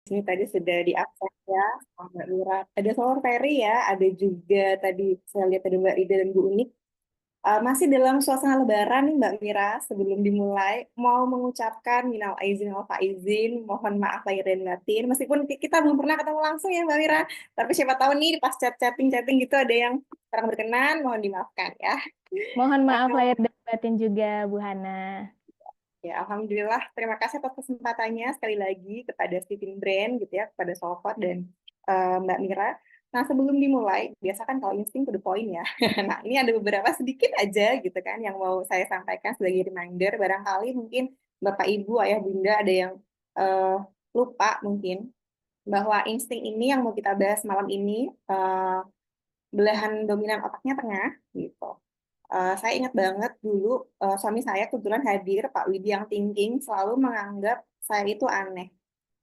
Ini tadi sudah diakses ya sama Mbak Mira. Ada Solar Ferry ya, ada juga tadi saya lihat ada Mbak Ida dan Bu Unik. Masih dalam suasana Lebaran nih Mbak Mira, sebelum dimulai mau mengucapkan minal aizin wal faizin, mohon maaf lahir dan batin. Meskipun kita belum pernah ketemu langsung ya Mbak Mira, tapi siapa tahu nih pas chatting-chatting gitu ada yang kurang berkenan, mohon dimaafkan ya. Mohon maaf Eh, lahir dan batin juga, Bu Hana. Ya, Alhamdulillah. Terima kasih atas kesempatannya sekali lagi kepada Steven Brand gitu ya, kepada Solfot dan Mbak Mira. Nah, sebelum dimulai, biasa kan kalau insting to the point ya. Nah, ini ada beberapa sedikit aja gitu kan yang mau saya sampaikan sebagai reminder. Barangkali mungkin Bapak, Ibu, Ayah, Bunda ada yang eh, lupa mungkin bahwa insting ini yang mau kita bahas malam ini belahan dominan otaknya tengah gitu. Saya ingat banget dulu suami saya kebetulan hadir, Pak Widi yang thinking selalu menganggap saya itu aneh.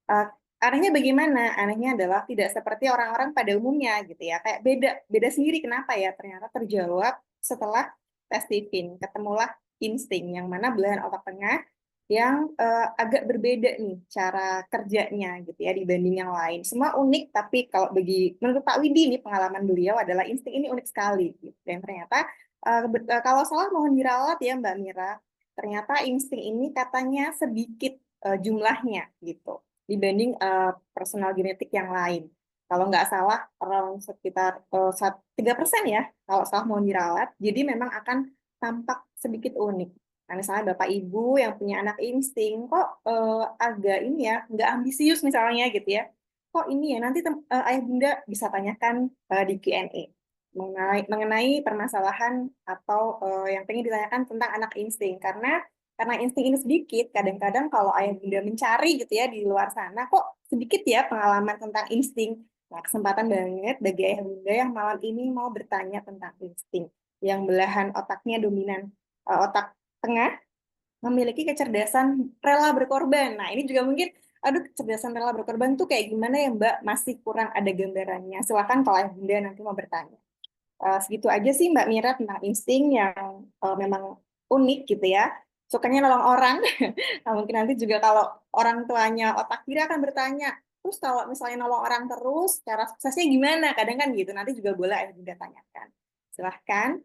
Eh, Anehnya bagaimana? Anehnya adalah tidak seperti orang-orang pada umumnya gitu ya. Kayak beda beda sendiri kenapa ya? Ternyata terjawab setelah tes Stephen. Ketemulah insting yang mana belahan otak tengah yang agak berbeda nih cara kerjanya gitu ya dibanding yang lain. Semua unik tapi kalau bagi menurut Pak Widi nih pengalaman beliau adalah insting ini unik sekali gitu. Dan ternyata kalau salah mohon diralat ya Mbak Mira. Ternyata insting ini katanya sedikit jumlahnya gitu dibanding personal genetik yang lain. Kalau nggak salah, around sekitar 3% ya, kalau salah mau diralat. Jadi memang akan tampak sedikit unik. Nah, misalnya Bapak Ibu yang punya anak insting, kok agak ini ya, nggak ambisius misalnya gitu ya. Kok ini ya, nanti Ayah Bunda bisa tanyakan di Q&A mengenai permasalahan atau yang pengen ditanyakan tentang anak insting. Karena insting ini sedikit, kadang-kadang kalau ayah bunda mencari gitu ya di luar sana, kok sedikit ya pengalaman tentang insting. Nah, kesempatan banget bagi ayah bunda yang malam ini mau bertanya tentang insting, yang belahan otaknya dominan, otak tengah, memiliki kecerdasan rela berkorban. Nah, ini juga mungkin, aduh, kecerdasan rela berkorban tuh kayak gimana ya Mbak? Masih kurang ada gambarannya. Silakan kalau ayah bunda nanti mau bertanya. Segitu aja sih Mbak Mira tentang insting yang memang unik gitu ya. Sukanya nolong orang. Nah, mungkin nanti juga kalau orang tuanya otak kiri akan bertanya, terus kalau misalnya nolong orang terus, cara suksesnya gimana? Kadang kan gitu. Nanti juga boleh ya juga tanyakan. Silahkan.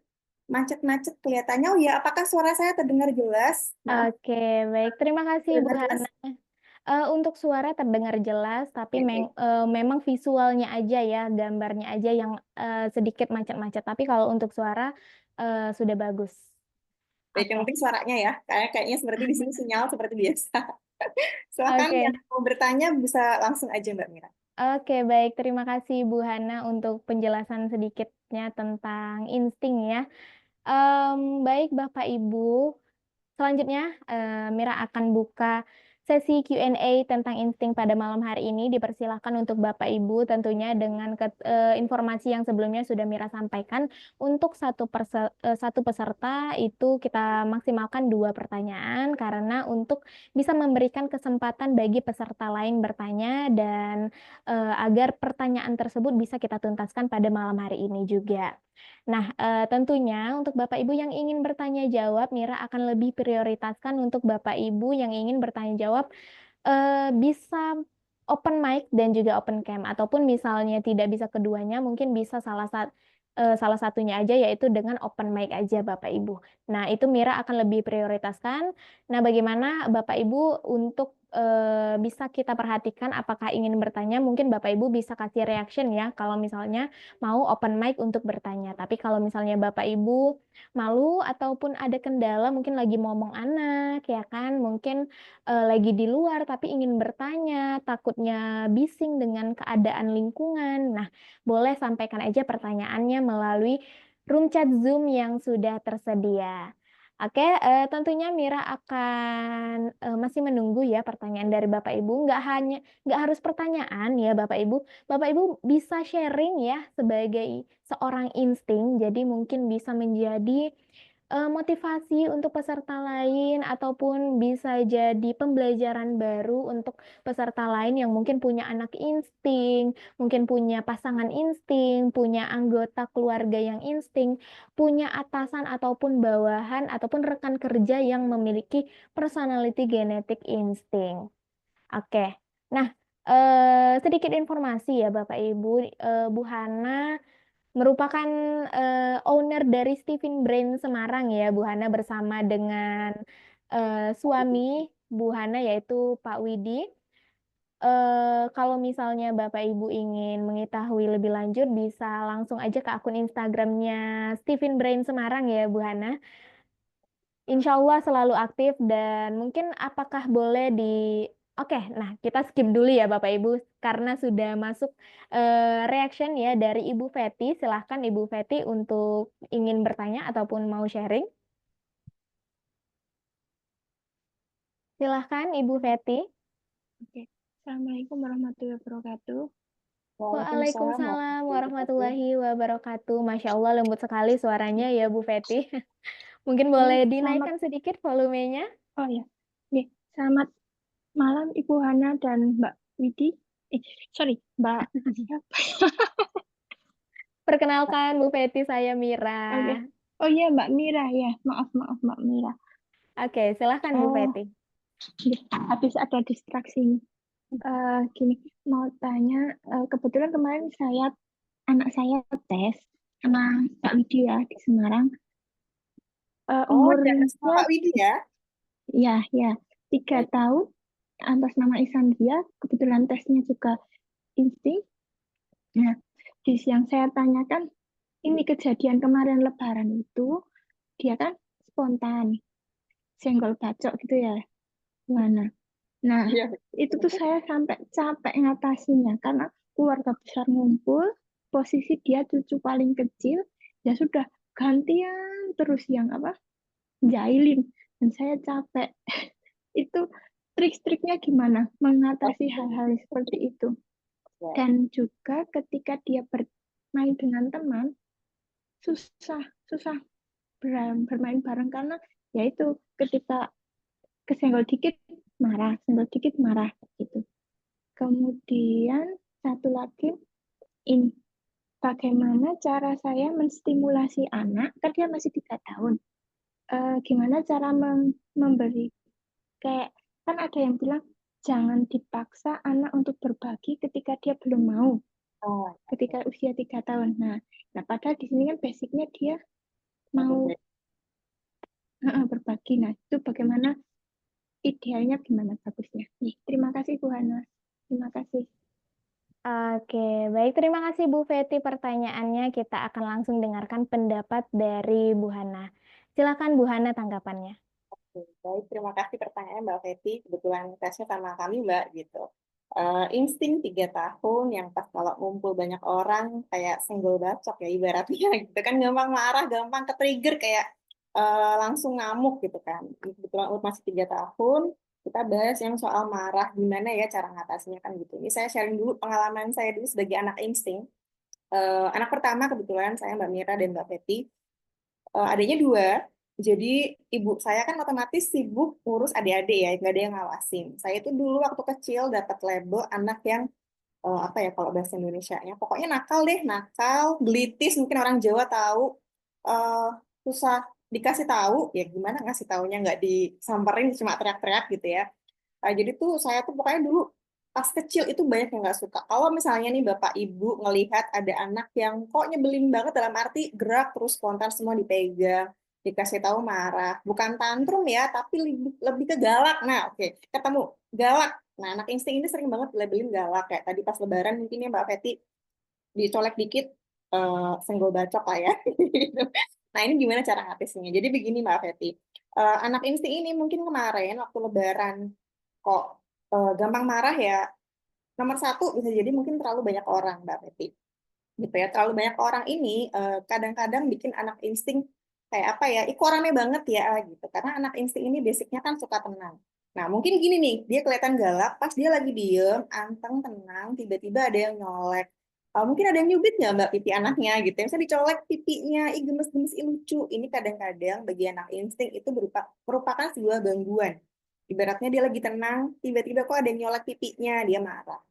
Macet-macet kelihatannya. Oh ya, apakah suara saya terdengar jelas? Maaf, Oke, baik. Terima kasih, Bu terdengar jelas? Hana. Untuk suara terdengar jelas, tapi Oke, baik. memang visualnya aja ya, gambarnya aja yang sedikit macet-macet. Tapi kalau untuk suara sudah bagus. Baik, yang Oke, penting suaranya ya. Kayaknya seperti di sini sinyal seperti biasa. Silahkan yang oke, mau bertanya bisa langsung aja Mbak Mira. oke, baik. Terima kasih, Bu Hana, untuk penjelasan sedikitnya tentang insting ya. Baik, Bapak Ibu. Selanjutnya, Mira akan buka sesi Q&A tentang insting pada malam hari ini. Dipersilahkan untuk Bapak Ibu tentunya dengan informasi yang sebelumnya sudah Mira sampaikan. Untuk satu peserta itu kita maksimalkan 2 pertanyaan karena untuk bisa memberikan kesempatan bagi peserta lain bertanya dan agar pertanyaan tersebut bisa kita tuntaskan pada malam hari ini juga. Nah, tentunya untuk Bapak Ibu yang ingin bertanya jawab, Mira akan lebih prioritaskan untuk Bapak Ibu yang ingin bertanya jawab bisa open mic dan juga open cam ataupun misalnya tidak bisa keduanya, mungkin bisa salah satunya aja yaitu dengan open mic aja Bapak Ibu. Nah, itu Mira akan lebih prioritaskan. Nah, bagaimana Bapak Ibu untuk bisa kita perhatikan apakah ingin bertanya, mungkin Bapak Ibu bisa kasih reaction ya kalau misalnya mau open mic untuk bertanya. Tapi kalau misalnya Bapak Ibu malu ataupun ada kendala, mungkin lagi ngomong anak, ya kan, mungkin lagi di luar tapi ingin bertanya, takutnya bising dengan keadaan lingkungan. Nah, boleh sampaikan aja pertanyaannya melalui room chat Zoom yang sudah tersedia. Oke, tentunya Mira akan masih menunggu ya pertanyaan dari Bapak Ibu. Nggak harus pertanyaan ya Bapak Ibu. Bapak Ibu bisa sharing ya sebagai seorang insting. Jadi mungkin bisa menjadi motivasi untuk peserta lain ataupun bisa jadi pembelajaran baru untuk peserta lain yang mungkin punya anak insting, mungkin punya pasangan insting, punya anggota keluarga yang insting, punya atasan ataupun bawahan ataupun rekan kerja yang memiliki personality genetik insting. Oke. Nah, sedikit informasi ya Bapak Ibu, Bu Hana merupakan owner dari Stephen Brain Semarang ya Bu Hana, bersama dengan suami Bu Hana yaitu Pak Widi. Kalau misalnya Bapak Ibu ingin mengetahui lebih lanjut, bisa langsung aja ke akun Instagramnya Stephen Brain Semarang ya Bu Hana. Insya Allah selalu aktif, dan mungkin apakah boleh di... Oke, nah kita skip dulu ya Bapak Ibu karena sudah masuk reaction ya dari Ibu Feti. Silahkan Ibu Feti untuk ingin bertanya ataupun mau sharing. Silahkan Ibu Feti. Oke. Assalamualaikum warahmatullahi wabarakatuh. Waalaikumsalam Waalaikumsalam warahmatullahi warahmatullahi wabarakatuh. Masya Allah lembut sekali suaranya ya Bu Feti. Mungkin Ya, boleh selamat. dinaikkan sedikit volumenya. Oh ya. Oke. Selamat malam Ibu Hana dan Mbak Widi. Sorry, Mbak siapa? Perkenalkan Bu Feti, saya Mira. Oke. Oh iya, Mbak Mira ya. Maaf Mbak Mira. Oke, silahkan Bu Oh, Feti. habis ada distraksi. Gini, mau tanya, kebetulan kemarin anak saya tes sama Mbak Widi ya di Semarang. Oh, jangan sama Umurnya Pak Widi ya. ya 3 tahun, atas nama Isandria. Kebetulan tesnya juga insting. Nah, yang saya tanyakan, ini kejadian kemarin Lebaran itu, dia kan spontan, senggol bacok gitu ya, mana? Nah, Iya. itu tuh saya sampai capek ngatasinya, karena keluarga besar ngumpul, posisi dia cucu paling kecil, ya sudah gantian terus yang apa, jailin, dan saya capek. Itu trik-triknya gimana mengatasi hal-hal seperti itu? Dan juga ketika dia bermain dengan teman, susah susah bermain bareng, karena yaitu ketika kesenggol dikit marah, senggol dikit marah gitu. Kemudian satu lagi, ini bagaimana cara saya menstimulasi anak, kan dia masih 3 tahun. Gimana cara memberi, kayak kan ada yang bilang jangan dipaksa anak untuk berbagi ketika dia belum mau, Oh, ketika usia 3 tahun. Nah, padahal di sini kan basicnya dia mau berbagi. Nah, itu bagaimana idealnya, gimana bagusnya? Nih, terima kasih Bu Hana. Terima kasih. Oke, baik. Terima kasih Bu Feti pertanyaannya. Kita akan langsung dengarkan pendapat dari Bu Hana. Silakan Bu Hana tanggapannya. oke. Baik, terima kasih pertanyaan Mbak Feti. Kebetulan tesnya sama kami Mbak gitu. Insting 3 tahun yang pas kalau ngumpul banyak orang kayak senggol bacok ya ibaratnya gitu kan, gampang marah, gampang ke-trigger, kayak langsung ngamuk gitu kan. Kebetulan masih 3 tahun, kita bahas yang soal marah, gimana ya cara ngatasinya kan gitu. Ini saya sharing dulu pengalaman saya dulu sebagai anak insting. Anak pertama kebetulan saya Mbak Mira dan Mbak Feti. Adanya 2, jadi ibu saya kan otomatis sibuk ngurus adik-adik ya, nggak ada yang ngawasin. Saya itu dulu waktu kecil dapat label anak yang apa ya kalau bahasa Indonesianya, pokoknya nakal deh, nakal, gelitis, mungkin orang Jawa tahu, eh, susah dikasih tahu, ya gimana ngasih taunya, nggak disamperin cuma teriak-teriak gitu ya. Jadi tuh saya tuh pokoknya dulu pas kecil itu banyak yang nggak suka. Kalau misalnya nih Bapak Ibu ngelihat ada anak yang kok nyebelin banget, dalam arti gerak terus spontan semua dipegang, dikasih tahu marah, bukan tantrum ya, tapi lebih ke galak. Nah, oke, ketemu galak. Nah, anak insting ini sering banget labelin galak, kayak tadi pas Lebaran mungkin ya Mbak Feti dicolek dikit, senggol bacok lah ya. Nah, ini gimana cara ngatasinnya? Jadi begini Mbak Feti, anak insting ini mungkin kemarin waktu Lebaran kok gampang marah ya. Nomor satu bisa jadi mungkin terlalu banyak orang, Mbak Feti. Gitu ya, terlalu banyak orang ini kadang-kadang bikin anak insting kayak apa ya, ih kok rame banget ya gitu. Karena anak insting ini basicnya kan suka tenang. Nah, mungkin gini nih, dia kelihatan galak, pas dia lagi diem, anteng, tenang, tiba-tiba ada yang nyolek. Mungkin ada yang nyubit nggak Mbak pipi anaknya gitu. Misalnya dicolek pipinya, ih gemes-gemes, ih lucu. Ini kadang-kadang bagi anak insting itu merupakan sebuah gangguan. Ibaratnya dia lagi tenang, tiba-tiba kok ada yang nyolek pipinya, dia marah.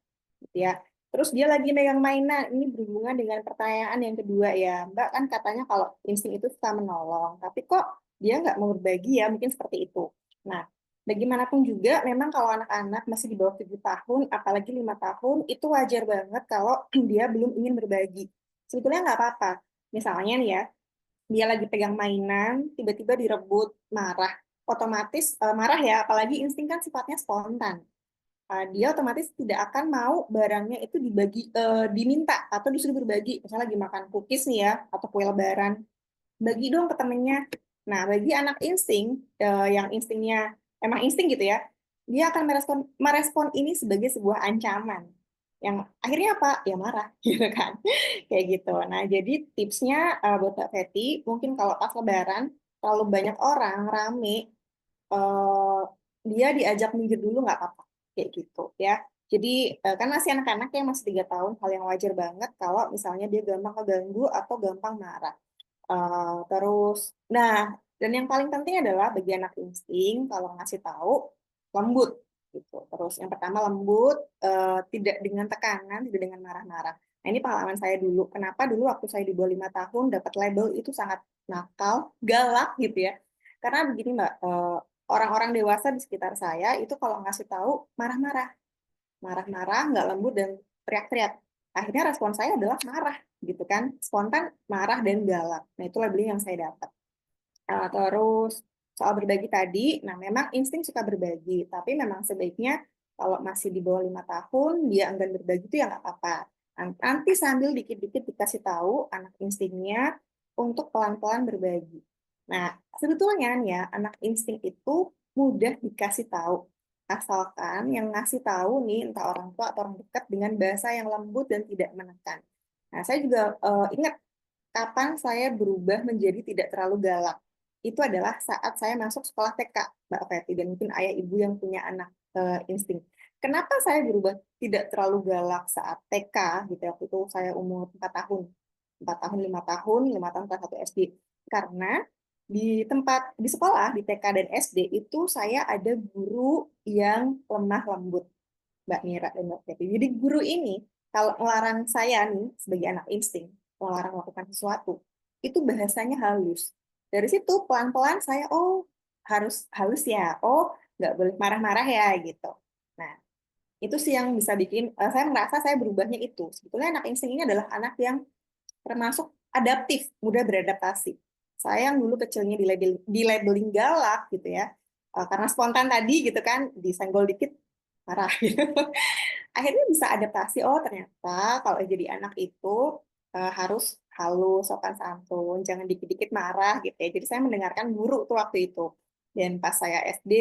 Gitu ya. Terus dia lagi megang mainan. Ini berhubungan dengan pertanyaan yang kedua ya. Mbak kan katanya kalau insting itu suka menolong, tapi kok dia nggak mau berbagi ya, mungkin seperti itu. Nah, Bagaimanapun juga, memang kalau anak-anak masih di bawah 7 tahun, apalagi 5 tahun, itu wajar banget kalau dia belum ingin berbagi. Sebetulnya nggak apa-apa. Misalnya nih ya, dia lagi pegang mainan, tiba-tiba direbut, marah. Otomatis marah ya, apalagi insting kan sifatnya spontan. Dia otomatis tidak akan mau barangnya itu diminta atau disuruh berbagi. Misalnya lagi makan cookies nih ya, atau kue lebaran, bagi dong ke temennya. Nah, bagi anak insting, yang instingnya emang insting gitu ya, dia akan merespon ini sebagai sebuah ancaman. Yang akhirnya apa? Ya marah, gitu kan. Kayak gitu. Nah, jadi tipsnya buat Mbak Fetty, mungkin kalau pas lebaran, terlalu banyak orang, rame, eh, dia diajak minggir dulu nggak apa-apa. Kayak gitu ya. Jadi, kan masih anak-anak yang masih 3 tahun, hal yang wajar banget kalau misalnya dia gampang keganggu atau gampang marah. Terus, nah, dan yang paling penting adalah bagi anak insting kalau ngasih tahu lembut gitu. Terus yang pertama lembut, tidak dengan tekanan, tidak dengan marah-marah. Nah ini pengalaman saya dulu. Kenapa dulu waktu saya di bawah 5 tahun dapat label itu sangat nakal, galak gitu ya. Karena begini Mbak, orang-orang dewasa di sekitar saya itu kalau ngasih tahu marah-marah, marah-marah, nggak lembut dan teriak-teriak. Akhirnya respon saya adalah marah, gitu kan, spontan, marah dan galak. Nah itu labeling yang saya dapat. Terus soal berbagi tadi, nah memang insting suka berbagi, tapi memang sebaiknya kalau masih di bawah 5 tahun dia enggan berbagi itu ya nggak apa-apa. Nanti sambil dikit-dikit dikasih tahu anak instingnya untuk pelan-pelan berbagi. Nah sebetulnya nih ya anak insting itu mudah dikasih tahu, asalkan yang ngasih tahu nih entah orang tua atau orang dekat dengan bahasa yang lembut dan tidak menekan. Nah saya juga ingat kapan saya berubah menjadi tidak terlalu galak. Itu adalah saat saya masuk sekolah TK, Mbak Fetty, dan mungkin ayah ibu yang punya anak insting. Kenapa saya berubah tidak terlalu galak saat TK, gitu ya, waktu itu saya umur 4 tahun. 4 tahun, 5 tahun, 5 tahun kelas 1 SD. Karena di sekolah, di TK dan SD, itu saya ada guru yang lemah lembut, Mbak Mira dan Mbak Fetty. Jadi guru ini, kalau ngelarang saya nih, sebagai anak insting, melarang melakukan sesuatu, itu bahasanya halus. Dari situ pelan-pelan saya, oh harus halus ya, oh nggak boleh marah-marah ya gitu. Nah itu sih yang bisa bikin saya merasa saya berubahnya itu. Sebetulnya anak insting ini adalah anak yang termasuk adaptif, mudah beradaptasi. Saya yang dulu kecilnya di labeling galak gitu ya, karena spontan tadi gitu kan, disenggol dikit marah gitu. Akhirnya bisa adaptasi, oh ternyata kalau jadi anak itu harus halus, sopan santun, jangan dikit-dikit marah gitu ya. Jadi saya mendengarkan guru tuh waktu itu. Dan pas saya SD,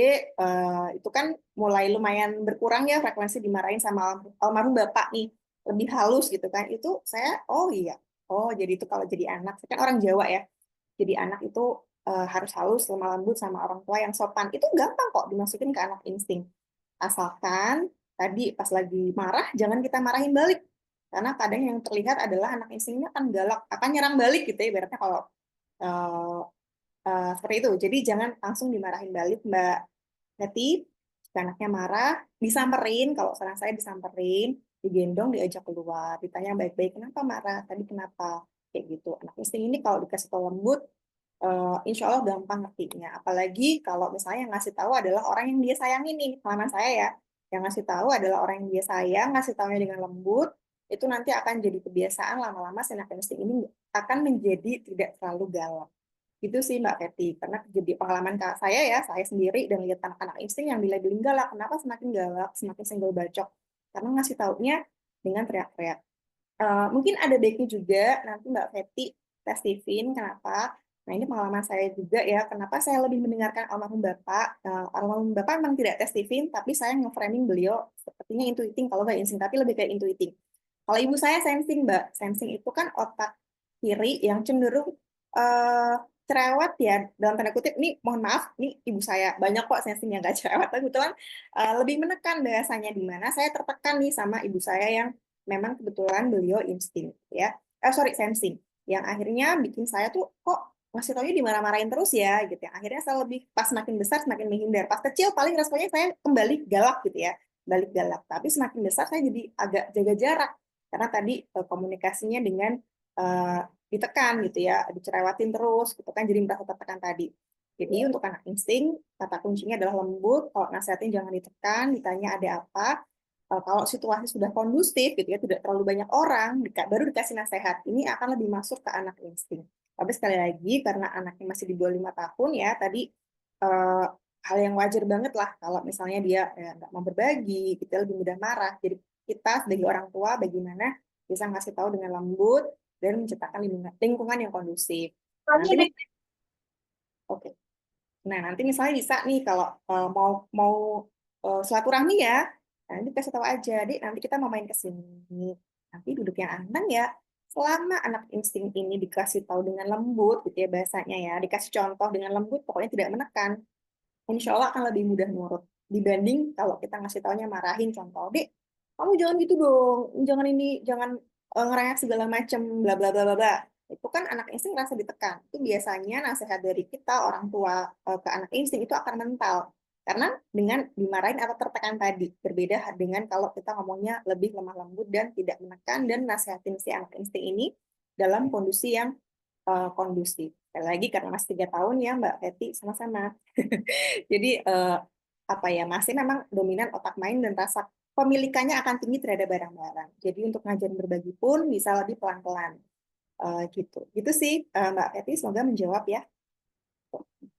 itu kan mulai lumayan berkurang ya frekuensi dimarahin sama almarhum bapak nih. Lebih halus gitu kan. Itu saya, oh iya. Oh jadi itu kalau jadi anak, saya kan orang Jawa ya. Jadi anak itu harus halus, lemah lembut sama orang tua yang sopan. Itu gampang kok dimasukin ke anak insting. Asalkan tadi pas lagi marah, jangan kita marahin balik. Karena kadang yang terlihat adalah anak instingnya akan galak, akan nyerang balik gitu ya, ibaratnya kalau uh, seperti itu. Jadi jangan langsung dimarahin balik, Mbak Neti. Jika anaknya marah, disamperin, kalau saran saya disamperin, digendong, diajak keluar, ditanya baik-baik, kenapa marah, tadi kenapa, kayak gitu. Anak insting ini kalau dikasih tahu lembut, insya Allah gampang ngertinya. Apalagi kalau misalnya yang ngasih tahu adalah orang yang dia sayangi nih, pengalaman saya ya. Yang ngasih tahu adalah orang yang dia sayang, ngasih tahunya dengan lembut, itu nanti akan jadi kebiasaan lama-lama si anak insting ini akan menjadi tidak terlalu galak. Itu sih Mbak Fetty, karena jadi pengalaman saya ya, saya sendiri dan lihat anak-anak insting yang dilabeling galak. Kenapa semakin galak, semakin senggol bacok? Karena ngasih taunya dengan teriak-teriak. Mungkin ada baiknya juga nanti Mbak Fetty tes Steven, kenapa? Nah ini pengalaman saya juga ya, kenapa saya lebih mendengarkan almarhum Bapak. Almarhum Bapak memang tidak tes Steven, tapi saya nge-framing beliau sepertinya intuiting, kalau nggak insting, tapi lebih kayak intuiting. Kalau ibu saya sensing, Mbak. Sensing itu kan otak kiri yang cenderung uh, cerewet ya, dalam tanda kutip, ini mohon maaf, ini ibu saya, banyak kok sensing yang nggak cerewet, tapi kebetulan lebih menekan bahasanya, di mana saya tertekan nih sama ibu saya yang memang kebetulan beliau insting ya, sorry sensing, yang akhirnya bikin saya tuh kok ngasih taunya dimarah-marahin terus ya gitu ya. Akhirnya saya lebih pas makin besar semakin menghindar. Pas kecil paling responnya saya kembali galak gitu ya, balik galak. Tapi semakin besar saya jadi agak jaga jarak karena tadi komunikasinya dengan ditekan gitu ya, dicerewatin terus gitu kan, jadi merasa tertekan tadi. Jadi untuk anak insting, kata kuncinya adalah lembut. Kalau nasihatin jangan ditekan, ditanya ada apa. Kalau situasi sudah kondusif, gitu ya, tidak terlalu banyak orang, baru dikasih nasihat. Ini akan lebih masuk ke anak insting. Tapi sekali lagi, karena anaknya masih di bawah 5 tahun ya, tadi eh, hal yang wajar banget lah kalau misalnya dia nggak mau berbagi, kita lebih mudah marah. Jadi kita sebagai orang tua bagaimana bisa ngasih tahu dengan lembut dan menciptakan lingkungan yang kondusif. Nah, nanti oke. Nah, nanti misalnya bisa nih kalau mau mau silaturahmi ya, nah, nanti kasih tahu aja, Dik, nanti kita mau main ke sini. Nanti duduk yang aman ya. Selama anak insting ini dikasih tahu dengan lembut, gitu ya bahasanya ya, dikasih contoh dengan lembut, pokoknya tidak menekan, insya Allah akan lebih mudah nurut dibanding kalau kita ngasih taunya marahin, contoh, Dek, kamu jangan gitu dong, jangan ini, jangan ngerayap segala macam, bla bla bla bla bla. Itu kan anak insting merasa ditekan. Itu biasanya nasihat dari kita orang tua ke anak insting itu akan mental. Karena dengan dimarahin atau tertekan tadi, berbeda dengan kalau kita ngomongnya lebih lemah lembut dan tidak menekan dan nasihatin si anak insting ini dalam kondisi yang kondusif. Sekali lagi karena masih 3 tahun ya Mbak Feti, sama-sama. Jadi apa ya, masih memang dominan otak main dan rasa pemilikannya akan tinggi terhadap barang-barang. Jadi untuk ngajarin berbagi pun bisa lebih pelan-pelan. Gitu. Gitu sih Mbak Feti, semoga menjawab ya.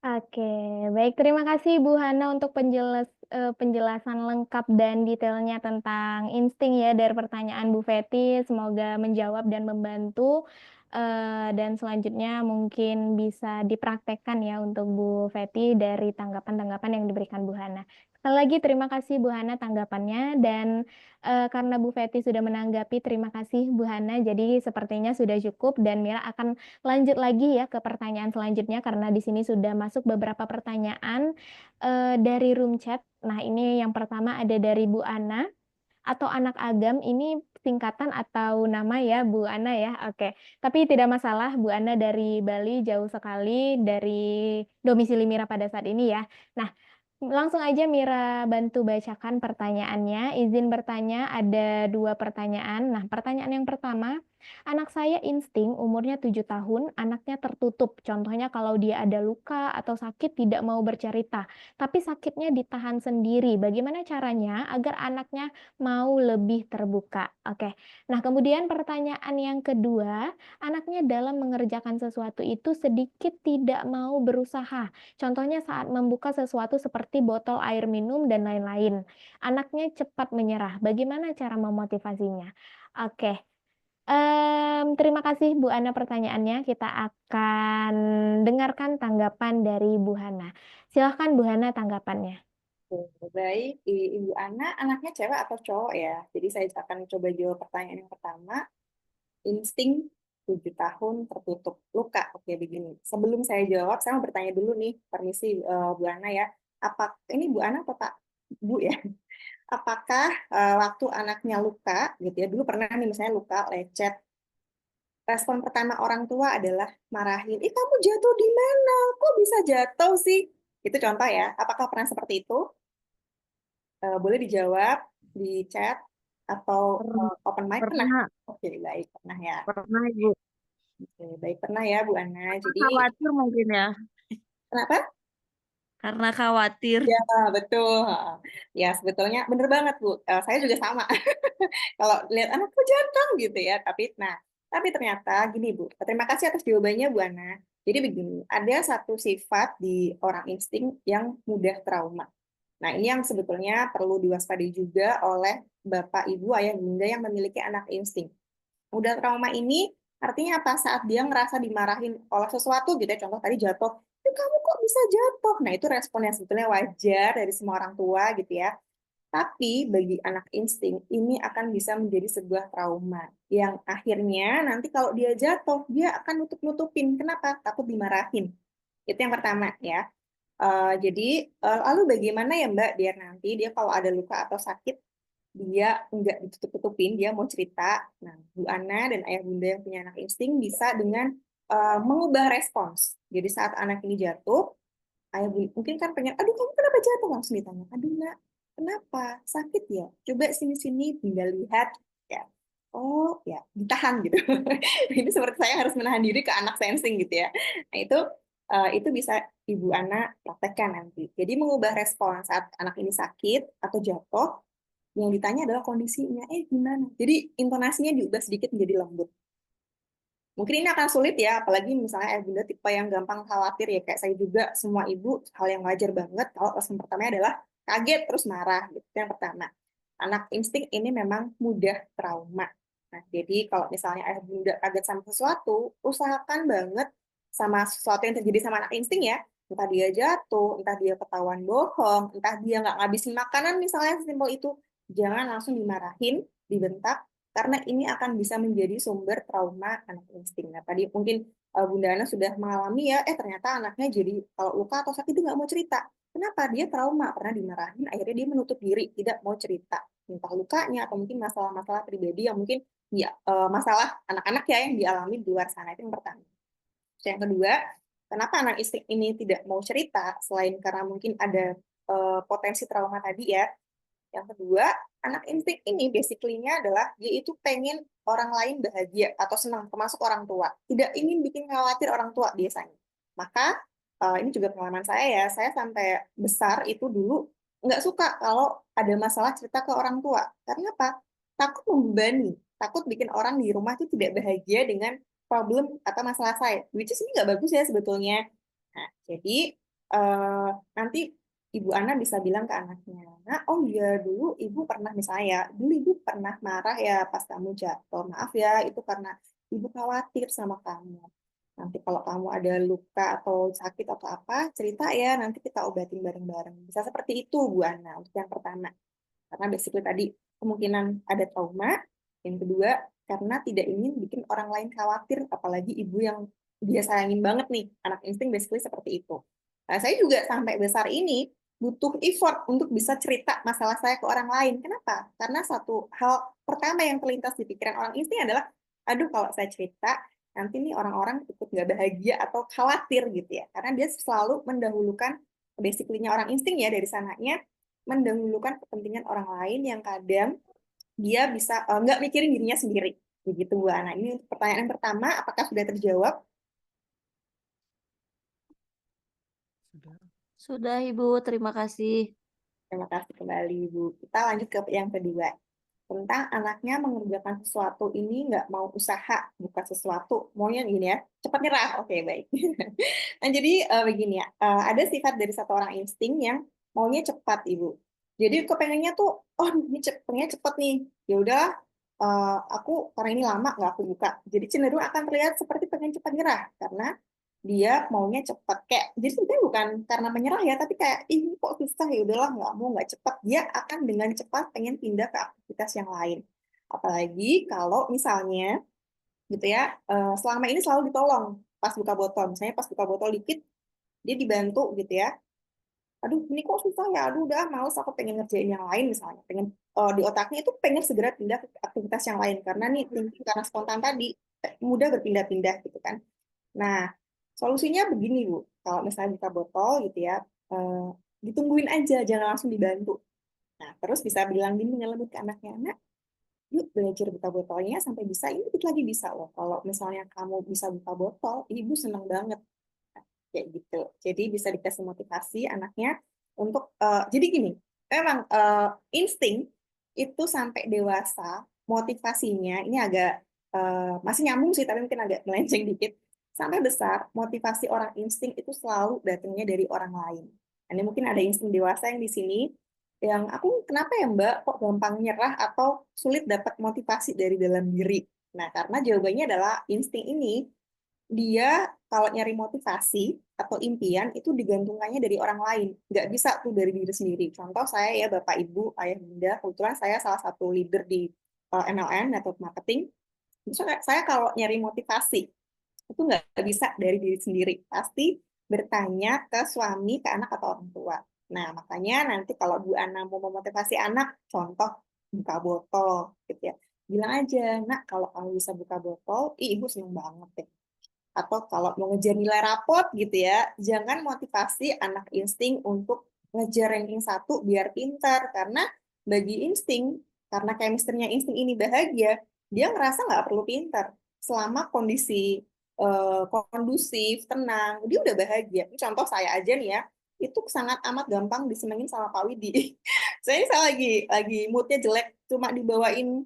Oke, baik. Terima kasih Bu Hana untuk penjelasan lengkap dan detailnya tentang insting ya dari pertanyaan Bu Feti. Semoga menjawab dan membantu. Dan selanjutnya mungkin bisa dipraktekkan ya untuk Bu Feti dari tanggapan-tanggapan yang diberikan Bu Hana. Sekali lagi terima kasih Bu Hana tanggapannya dan karena Bu Feti sudah menanggapi, terima kasih Bu Hana. Jadi sepertinya sudah cukup dan Mira akan lanjut lagi ya ke pertanyaan selanjutnya karena di sini sudah masuk beberapa pertanyaan dari room chat. Nah, ini yang pertama ada dari Bu Ana atau anak Agam, ini singkatan atau nama ya Bu Ana ya. Oke. Tapi tidak masalah, Bu Ana dari Bali jauh sekali dari domisili Mira pada saat ini ya. Nah, langsung aja Mira bantu bacakan pertanyaannya. Izin bertanya, ada 2 pertanyaan. Nah, pertanyaan yang pertama, anak saya insting umurnya 7 tahun, anaknya tertutup. Contohnya kalau dia ada luka atau sakit tidak mau bercerita, tapi sakitnya ditahan sendiri. Bagaimana caranya agar anaknya mau lebih terbuka? Oke. Nah, kemudian pertanyaan yang kedua, anaknya dalam mengerjakan sesuatu itu sedikit tidak mau berusaha. Contohnya saat membuka sesuatu seperti botol air minum dan lain-lain. Anaknya cepat menyerah. Bagaimana cara memotivasinya? Oke. Terima kasih Bu Ana pertanyaannya. Kita akan dengarkan tanggapan dari Bu Hana. Silahkan Bu Hana tanggapannya. Baik, Ibu Ana, anaknya cewek atau cowok ya? Jadi saya akan coba jawab pertanyaan yang pertama. Insting 7 tahun tertutup luka. Oke, begini. Sebelum saya jawab, saya mau bertanya dulu nih, permisi Bu Ana ya. Apa ini Bu Ana atau Pak Bu ya? Apakah waktu anaknya luka, gitu ya? Dulu pernah nih misalnya luka, lecet. Respon pertama orang tua adalah marahin. Ih, kamu jatuh di mana? Kok bisa jatuh sih? Itu contoh ya. Apakah pernah seperti itu? Boleh dijawab di chat atau open mic pernah? Pernah, Oke, baik pernah ya. pernah Ibu. Oke, baik pernah ya Bu Ana. Jadi Khawatir mungkin ya, kenapa? karena khawatir. Ya betul. Ya sebetulnya bener banget Bu. Saya juga sama. Kalau lihat anakku jatuh gitu ya. Tapi ternyata gini Bu. Terima kasih atas jawabannya Bu Ana. Jadi begini, ada satu sifat di orang insting yang mudah trauma. Nah, ini yang sebetulnya perlu diwaspadai juga oleh Bapak, Ibu, Ayah, Bunda yang memiliki anak insting. Mudah trauma ini artinya apa? Saat dia ngerasa dimarahin oleh sesuatu gitu ya, contoh tadi jatuh, kamu kok bisa jatuh? Nah, itu respon yang sebetulnya wajar dari semua orang tua gitu ya. Tapi bagi anak insting, ini akan bisa menjadi sebuah trauma yang akhirnya nanti kalau dia jatuh, dia akan nutup-nutupin. Kenapa? Takut dimarahin. Itu yang pertama ya. Jadi, lalu bagaimana ya Mbak, biar nanti dia kalau ada luka atau sakit, dia nggak ditutup-tutupin, dia mau cerita. Nah, Bu Ana dan Ayah Bunda yang punya anak insting bisa dengan mengubah respons. Jadi saat anak ini jatuh, Ayah Bunda mungkin kan pengen, aduh kamu kenapa jatuh? Langsung ditanya, aduh nak, kenapa? Sakit ya? Coba sini-sini, Bunda lihat. Ya. Oh, ya, ditahan gitu. Ini seperti saya harus menahan diri ke anak sensing gitu ya. Nah, itu Itu bisa Ibu Ana praktekkan nanti. Jadi mengubah respon saat anak ini sakit atau jatuh, yang ditanya adalah kondisinya, gimana? Jadi intonasinya diubah sedikit menjadi lembut. Mungkin ini akan sulit ya, apalagi misalnya bunda tipe yang gampang khawatir ya, kayak saya juga, semua ibu, hal yang wajar banget kalau respon pertamanya adalah kaget terus marah, gitu. Yang pertama, anak insting ini memang mudah trauma. Nah, jadi kalau misalnya ayah bunda kaget sama sesuatu, usahakan banget sama sesuatu yang terjadi sama anak insting ya, entah dia jatuh, entah dia ketahuan bohong, entah dia nggak ngabisin makanan misalnya, sesimpel itu, jangan langsung dimarahin, dibentak, karena ini akan bisa menjadi sumber trauma anak insting. Nah, tadi mungkin Bunda Ana sudah mengalami ya, ternyata anaknya jadi kalau luka atau sakit dia nggak mau cerita. Kenapa? Dia trauma, pernah dimarahin, akhirnya dia menutup diri, tidak mau cerita. Entah lukanya, atau mungkin masalah-masalah pribadi yang mungkin ya, masalah anak-anak ya yang dialami di luar sana. Itu yang pertama. Yang kedua, kenapa anak insting ini tidak mau cerita, selain karena mungkin ada potensi trauma tadi ya, yang kedua, anak insting ini basically-nya adalah dia itu pengen orang lain bahagia atau senang, termasuk orang tua. Tidak ingin bikin khawatir orang tua biasanya. Maka, ini juga pengalaman saya ya, saya sampai besar itu dulu nggak suka kalau ada masalah cerita ke orang tua. Karena apa? Takut membebani, takut bikin orang di rumah itu tidak bahagia dengan problem atau masalah saya. Which is ini nggak bagus ya sebetulnya. Nah, jadi nanti Ibu Ana bisa bilang ke anaknya, nah, oh iya dulu ibu pernah misalnya, dulu ibu pernah marah ya pas kamu jatuh, maaf ya itu karena ibu khawatir sama kamu. Nanti kalau kamu ada luka atau sakit atau apa, cerita ya, nanti kita obatin bareng-bareng. Bisa seperti itu Bu Ana untuk yang pertama. Karena basically tadi kemungkinan ada trauma. Yang kedua, karena tidak ingin bikin orang lain khawatir, apalagi ibu yang dia sayangin banget nih, anak insting basically seperti itu. Nah, saya juga sampai besar ini butuh effort untuk bisa cerita masalah saya ke orang lain. Kenapa? Karena satu hal pertama yang terlintas di pikiran orang insting adalah, aduh kalau saya cerita, nanti nih orang-orang ikut nggak bahagia atau khawatir gitu ya. Karena dia selalu mendahulukan basically-nya orang insting ya dari sananya, mendahulukan kepentingan orang lain yang kadang dia bisa nggak mikirin dirinya sendiri. Begitu Bu Ana. Ini pertanyaan yang pertama, apakah sudah terjawab? Sudah, Ibu. Terima kasih. Terima kasih kembali, Bu. Kita lanjut ke yang kedua. Tentang anaknya mengerjakan sesuatu ini nggak mau usaha, bukan sesuatu. Maunya gini ya, cepat nyerah. Oke, baik. Nah, jadi begini ya, ada sifat dari satu orang insting yang maunya cepat, Ibu. Jadi kepengennya tuh, oh ini pengennya cepat nih. Ya udah, aku karena ini lama nggak aku buka. Jadi cenderung akan terlihat seperti pengen cepat nyerah, karena dia maunya cepat kayak jadi sebenarnya bukan karena menyerah ya tapi kayak ih kok susah ya udahlah nggak cepat dia akan dengan cepat pengen pindah ke aktivitas yang lain apalagi kalau misalnya gitu ya selama ini selalu ditolong pas buka botol misalnya pas buka botol dikit dia dibantu gitu ya aduh ini kok susah ya aduh udah males aku pengen ngerjain yang lain misalnya pengen di otaknya itu pengen segera pindah ke aktivitas yang lain karena nih thinking karena spontan tadi mudah berpindah-pindah gitu kan. Nah, solusinya begini, Bu. Kalau misalnya buka botol gitu ya, ditungguin aja, jangan langsung dibantu. Nah, terus bisa bilang gini nyelebut ke anaknya, nak, yuk belajar buka botolnya sampai bisa, ini dikit lagi bisa loh. Kalau misalnya kamu bisa buka botol, ibu seneng banget. Nah, kayak gitu. Jadi bisa dikasih motivasi anaknya untuk, jadi gini, memang insting itu sampai dewasa, motivasinya, ini agak, masih nyambung sih, tapi mungkin agak melenceng dikit, sampai besar, motivasi orang insting itu selalu datangnya dari orang lain. Ini mungkin ada insting dewasa yang di sini, yang aku kenapa ya Mbak kok gampang nyerah atau sulit dapat motivasi dari dalam diri. Nah, karena jawabannya adalah insting ini, dia kalau nyari motivasi atau impian itu digantungkannya dari orang lain. Nggak bisa tuh dari diri sendiri. Contoh saya ya Bapak Ibu, Ayah Bunda, kebetulan saya salah satu leader di MLM, Network Marketing. Misalnya saya kalau nyari motivasi, itu nggak bisa dari diri sendiri. Pasti bertanya ke suami, ke anak, atau orang tua. Nah, makanya nanti kalau Bu Ana mau memotivasi anak, contoh buka botol, gitu ya. Bilang aja, nak, kalau kamu bisa buka botol, ibu seneng banget deh. Atau kalau mau ngejar nilai rapot, gitu ya, jangan motivasi anak insting untuk ngejar ranking 1 biar pintar. Karena bagi insting, karena chemistry-nya insting ini bahagia, dia ngerasa nggak perlu pintar. Selama kondisi kondusif, tenang, dia udah bahagia. Ini contoh saya aja nih ya, itu sangat amat gampang disenengin sama Pak Widi. Saya lagi moodnya jelek, cuma dibawain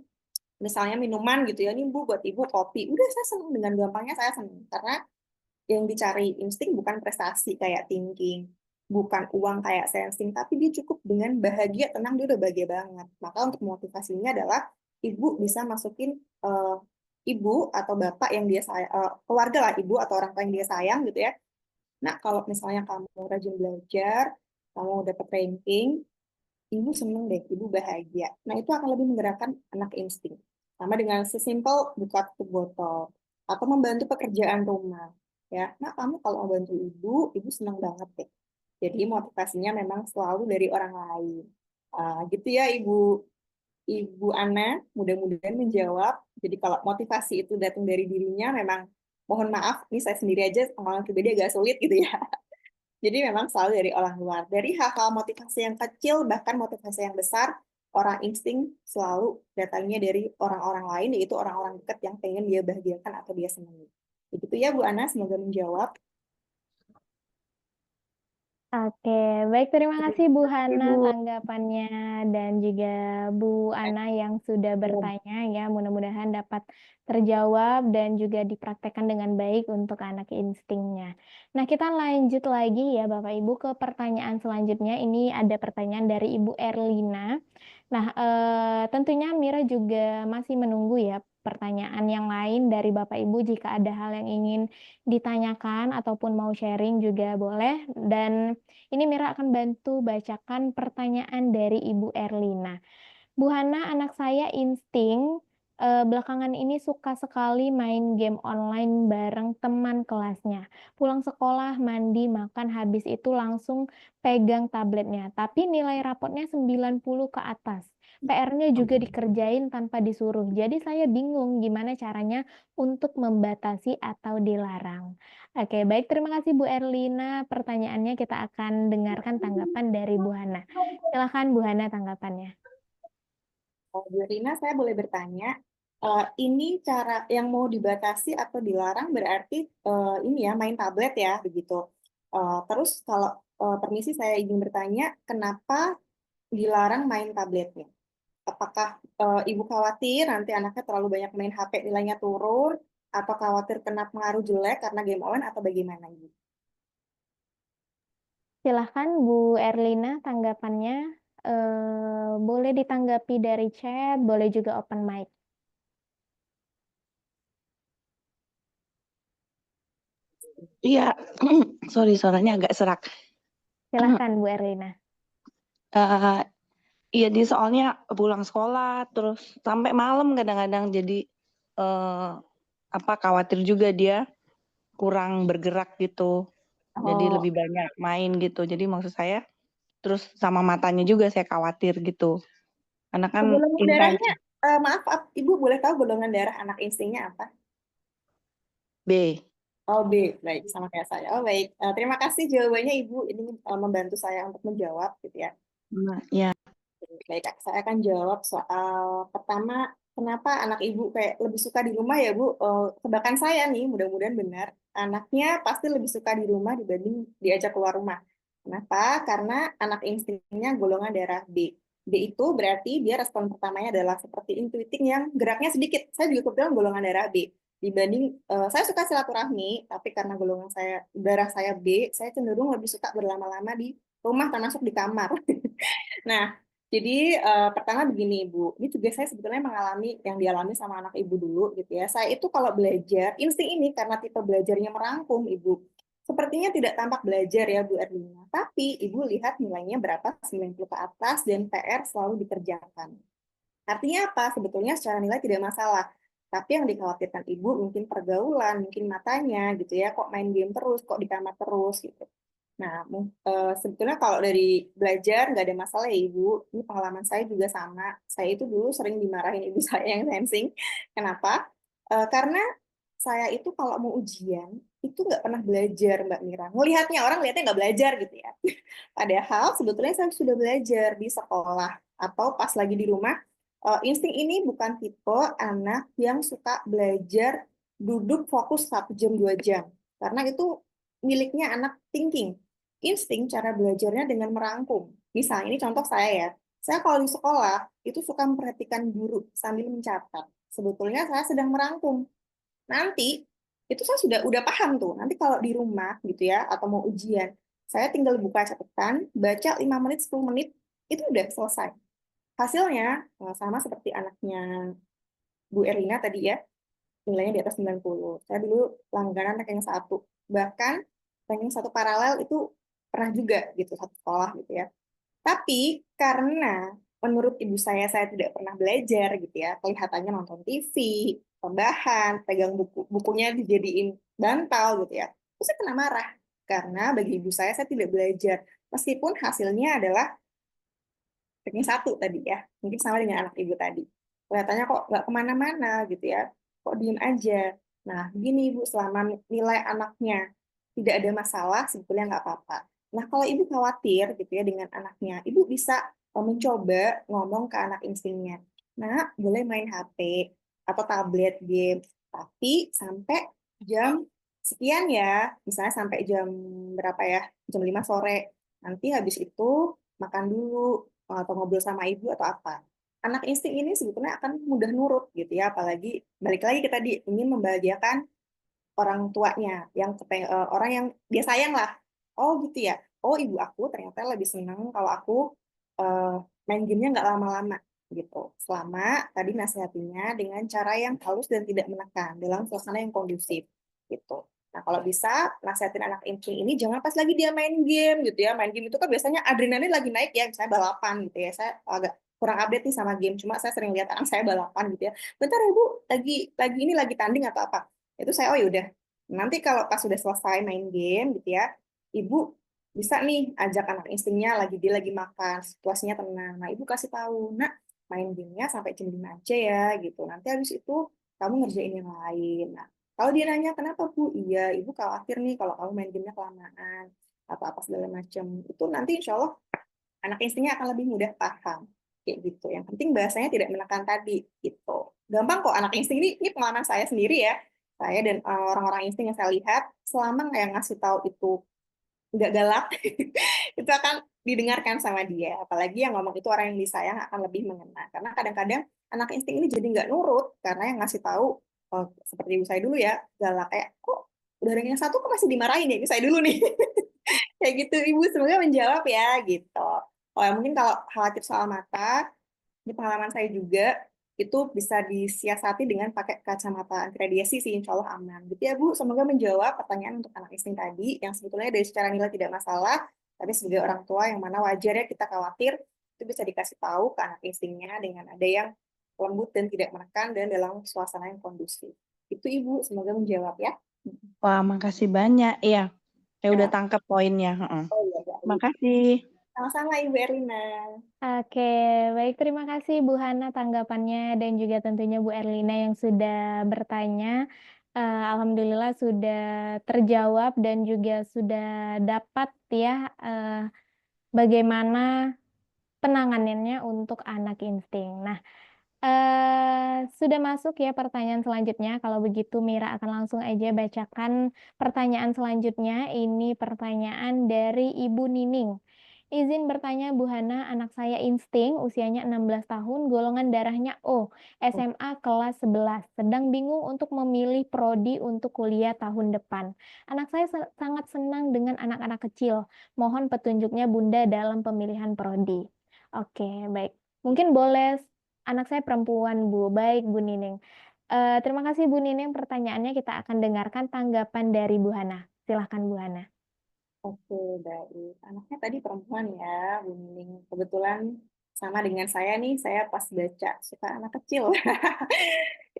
misalnya minuman gitu ya, nih Bu buat Ibu kopi. Udah saya seneng, dengan gampangnya saya seneng. Karena yang dicari insting bukan prestasi kayak thinking, bukan uang kayak sensing, tapi dia cukup dengan bahagia, tenang, dia udah bahagia banget. Maka untuk motivasinya adalah Ibu bisa masukin ibu atau bapak yang dia sayang, keluarga lah, ibu atau orang tua yang dia sayang gitu ya. Nah, kalau misalnya kamu rajin belajar, kamu dapat ranking, ibu seneng deh, ibu bahagia. Nah, itu akan lebih menggerakkan anak insting. Sama dengan sesimpel buka tutup botol atau membantu pekerjaan rumah. Ya, nah kamu kalau membantu ibu seneng banget deh. Jadi motivasinya memang selalu dari orang lain. Gitu ya, Ibu Ana, mudah-mudahan menjawab. Jadi kalau motivasi itu datang dari dirinya, memang mohon maaf, ini saya sendiri aja pengalaman pribadi agak sulit gitu ya. Jadi memang selalu dari orang luar. Dari hal-hal motivasi yang kecil, bahkan motivasi yang besar, orang insting selalu datangnya dari orang-orang lain, yaitu orang-orang dekat yang pengen dia bahagiakan atau dia senangi. Begitu ya Bu Ana, semoga menjawab. Oke, baik, terima kasih Bu Hana Ibu. tanggapannya dan juga Bu Ana yang sudah bertanya ya. Mudah-mudahan dapat terjawab dan juga dipraktekkan dengan baik untuk anak instingnya. Nah, kita lanjut lagi ya Bapak Ibu ke pertanyaan selanjutnya. Ini ada pertanyaan dari Ibu Erlina. Nah, tentunya Mira juga masih menunggu ya pertanyaan yang lain dari Bapak Ibu. Jika ada hal yang ingin ditanyakan ataupun mau sharing juga boleh. Dan ini Mira akan bantu bacakan pertanyaan dari Ibu Erlina. Bu Hana, anak saya insting belakangan ini suka sekali main game online bareng teman kelasnya. Pulang sekolah, mandi, makan, habis itu langsung pegang tabletnya. Tapi nilai rapotnya 90 ke atas. PR-nya juga dikerjain tanpa disuruh. Jadi saya bingung gimana caranya untuk membatasi atau dilarang. Oke, baik. Terima kasih Bu Erlina. Pertanyaannya kita akan dengarkan tanggapan dari Bu Hana. Silakan Bu Hana tanggapannya. Bu Rina, saya boleh bertanya, ini cara yang mau dibatasi atau dilarang berarti ini ya main tablet ya begitu. Terus kalau permisi saya ingin bertanya, kenapa dilarang main tabletnya? Apakah Ibu khawatir nanti anaknya terlalu banyak main HP nilainya turun, atau khawatir kena pengaruh jelek karena game online atau bagaimana Ibu? Silahkan Bu Erlina tanggapannya. Boleh ditanggapi dari chat, boleh juga open mic. Iya, sorry suaranya agak serak. Silahkan Bu Erlina. Iya, dia soalnya pulang sekolah terus sampai malam kadang-kadang, jadi khawatir juga dia kurang bergerak gitu. Jadi Oh, lebih banyak main gitu. Jadi maksud saya terus sama matanya juga saya khawatir gitu. Karena kan golongan intens darahnya, maaf, Ibu boleh tahu golongan darah anak instingnya apa? B. Oh, B, baik, sama kayak saya. Oh, baik. Terima kasih jawabannya, Ibu. Ini membantu saya untuk menjawab, gitu ya. Nah, ya. Baik, saya akan jawab soal pertama, kenapa anak Ibu kayak lebih suka di rumah ya, Bu? Tebakan saya nih, mudah-mudahan benar. Anaknya pasti lebih suka di rumah dibanding diajak keluar rumah. Kenapa? Karena anak instingnya golongan darah B. B itu berarti dia respon pertamanya adalah seperti intuiting yang geraknya sedikit. Saya juga kebetulan golongan darah B. Dibanding saya suka silaturahmi, tapi karena golongan saya darah saya B, saya cenderung lebih suka berlama-lama di rumah termasuk di kamar. Nah, jadi pertama begini Ibu, ini juga saya sebetulnya mengalami yang dialami sama anak Ibu dulu gitu ya. Saya itu kalau belajar, insting ini karena tipe belajarnya merangkum Ibu, sepertinya tidak tampak belajar ya Bu Erlina. Tapi Ibu lihat nilainya berapa, 90 ke atas dan PR selalu dikerjakan. Artinya apa? Sebetulnya secara nilai tidak masalah. Tapi yang dikhawatirkan Ibu mungkin pergaulan, mungkin matanya gitu ya, kok main game terus, kok di kamar terus gitu. Nah, sebetulnya kalau dari belajar nggak ada masalah ya Ibu. Ini pengalaman saya juga sama. Saya itu dulu sering dimarahin ibu saya yang sensing. Kenapa? Karena saya itu kalau mau ujian, itu nggak pernah belajar Mbak Mira. Ngelihatnya orang lihatnya nggak belajar gitu ya. Padahal sebetulnya saya sudah belajar di sekolah atau pas lagi di rumah. Insting ini bukan tipe anak yang suka belajar duduk fokus 1 jam 2 jam, karena itu miliknya anak thinking. Insting cara belajarnya dengan merangkum. Misalnya ini contoh saya ya, saya kalau di sekolah itu suka memperhatikan guru sambil mencatat. Sebetulnya saya sedang merangkum. Nanti itu saya udah paham tuh. Nanti kalau di rumah gitu ya atau mau ujian, saya tinggal buka catatan, baca 5 menit 10 menit itu udah selesai. Hasilnya sama seperti anaknya Bu Erlina tadi ya, nilainya di atas 90. Saya dulu langganan ranking 1. Bahkan ranking 1 paralel itu pernah juga gitu, satu sekolah gitu ya. Tapi karena menurut ibu saya tidak pernah belajar gitu ya, kelihatannya nonton TV, tambahan, pegang bukunya dijadiin bantal gitu ya. Terus saya kena marah karena bagi ibu saya tidak belajar. Meskipun hasilnya adalah ranking 1 tadi ya, mungkin sama dengan anak ibu tadi. Kelihatannya kok nggak kemana-mana gitu ya, kok diem aja. Nah, begini ibu, selama nilai anaknya tidak ada masalah, sebetulnya nggak apa-apa. Nah, kalau ibu khawatir gitu ya dengan anaknya, ibu bisa mencoba ngomong ke anak instingnya. Nah, boleh main HP atau tablet game, tapi sampai jam sekian ya, misalnya sampai jam berapa ya, jam 5 sore. Nanti habis itu makan dulu, atau ngobrol sama ibu atau apa. Anak insting ini sebetulnya akan mudah nurut gitu ya, apalagi balik lagi kita ingin membahagiakan orang tuanya, orang yang dia sayang lah. Oh gitu ya. Oh ibu aku ternyata lebih senang kalau aku main gamenya nggak lama-lama gitu. Selama tadi nasihatinya dengan cara yang halus dan tidak menekan dalam suasana yang kondusif gitu. Nah kalau bisa nasihatin anak insting ini jangan pas lagi dia main game gitu ya. Main game itu kan biasanya adrenalin lagi naik ya, misalnya balapan gitu ya. Saya agak kurang update nih sama game, cuma saya sering lihat anak saya balapan gitu ya. Bentar ya Bu, lagi tanding atau apa? Itu saya, oh yaudah, nanti kalau pas sudah selesai main game gitu ya, ibu bisa nih ajak anak instingnya dia lagi makan, situasinya tenang. Nah, ibu kasih tahu, nak main gamenya sampai jam 5 aja ya gitu. Nanti habis itu kamu ngerjain yang lain. Nah, kalau dia nanya kenapa Bu? Iya, ibu khawatir nih kalau kamu main gamenya kelamaan atau apa segala macam. Itu nanti insya Allah anak instingnya akan lebih mudah paham kayak gitu. Yang penting bahasanya tidak menekan tadi gitu. Gampang kok anak insting ini pengalaman saya sendiri ya. Saya dan orang-orang insting yang saya lihat selama kayak ngasih tahu itu nggak galak, itu akan didengarkan sama dia. Apalagi yang ngomong itu orang yang disayang akan lebih mengena. Karena kadang-kadang anak insting ini jadi nggak nurut karena yang ngasih tahu seperti ibu saya dulu ya, galak kayak kok udah ranking 1 kok masih dimarahin ya ibu saya dulu nih. Kayak gitu ibu, semoga menjawab ya gitu. Oh, mungkin kalau khawatir soal mata, ini pengalaman saya juga, itu bisa disiasati dengan pakai kacamata anti radiasi sih, insya Allah aman. Gitu ya Bu, semoga menjawab pertanyaan untuk anak insting tadi, yang sebetulnya dari secara nilai tidak masalah, tapi sebagai orang tua yang mana wajar ya kita khawatir, itu bisa dikasih tahu ke anak instingnya dengan ada yang lembut dan tidak menekan dan dalam suasana yang kondusif. Itu Ibu, semoga menjawab ya. Wah, makasih banyak. Iya, saya udah Ya. tangkap poinnya. Heeh. Oh iya, baik. Makasih. Sama-sama Ibu Erlina. Oke, baik terima kasih Bu Hana tanggapannya dan juga tentunya Bu Erlina yang sudah bertanya. Alhamdulillah sudah terjawab dan juga sudah dapat ya bagaimana penanganannya untuk anak insting. Nah, sudah masuk ya pertanyaan selanjutnya. Kalau begitu Mira akan langsung aja bacakan pertanyaan selanjutnya. Ini pertanyaan dari Ibu Nining. Izin bertanya Bu Hana, anak saya insting, usianya 16 tahun, golongan darahnya O, SMA kelas 11, sedang bingung untuk memilih prodi untuk kuliah tahun depan. Anak saya sangat senang dengan anak-anak kecil. Mohon petunjuknya Bunda dalam pemilihan prodi. Oke, baik. Mungkin boleh, anak saya perempuan Bu. Baik Bu Nining. Terima kasih Bu Nining, pertanyaannya kita akan dengarkan tanggapan dari Bu Hana. Silahkan Bu Hana. Oke, baik. Anaknya tadi perempuan ya, Bu Nining. Kebetulan sama dengan saya nih, saya pas baca suka anak kecil.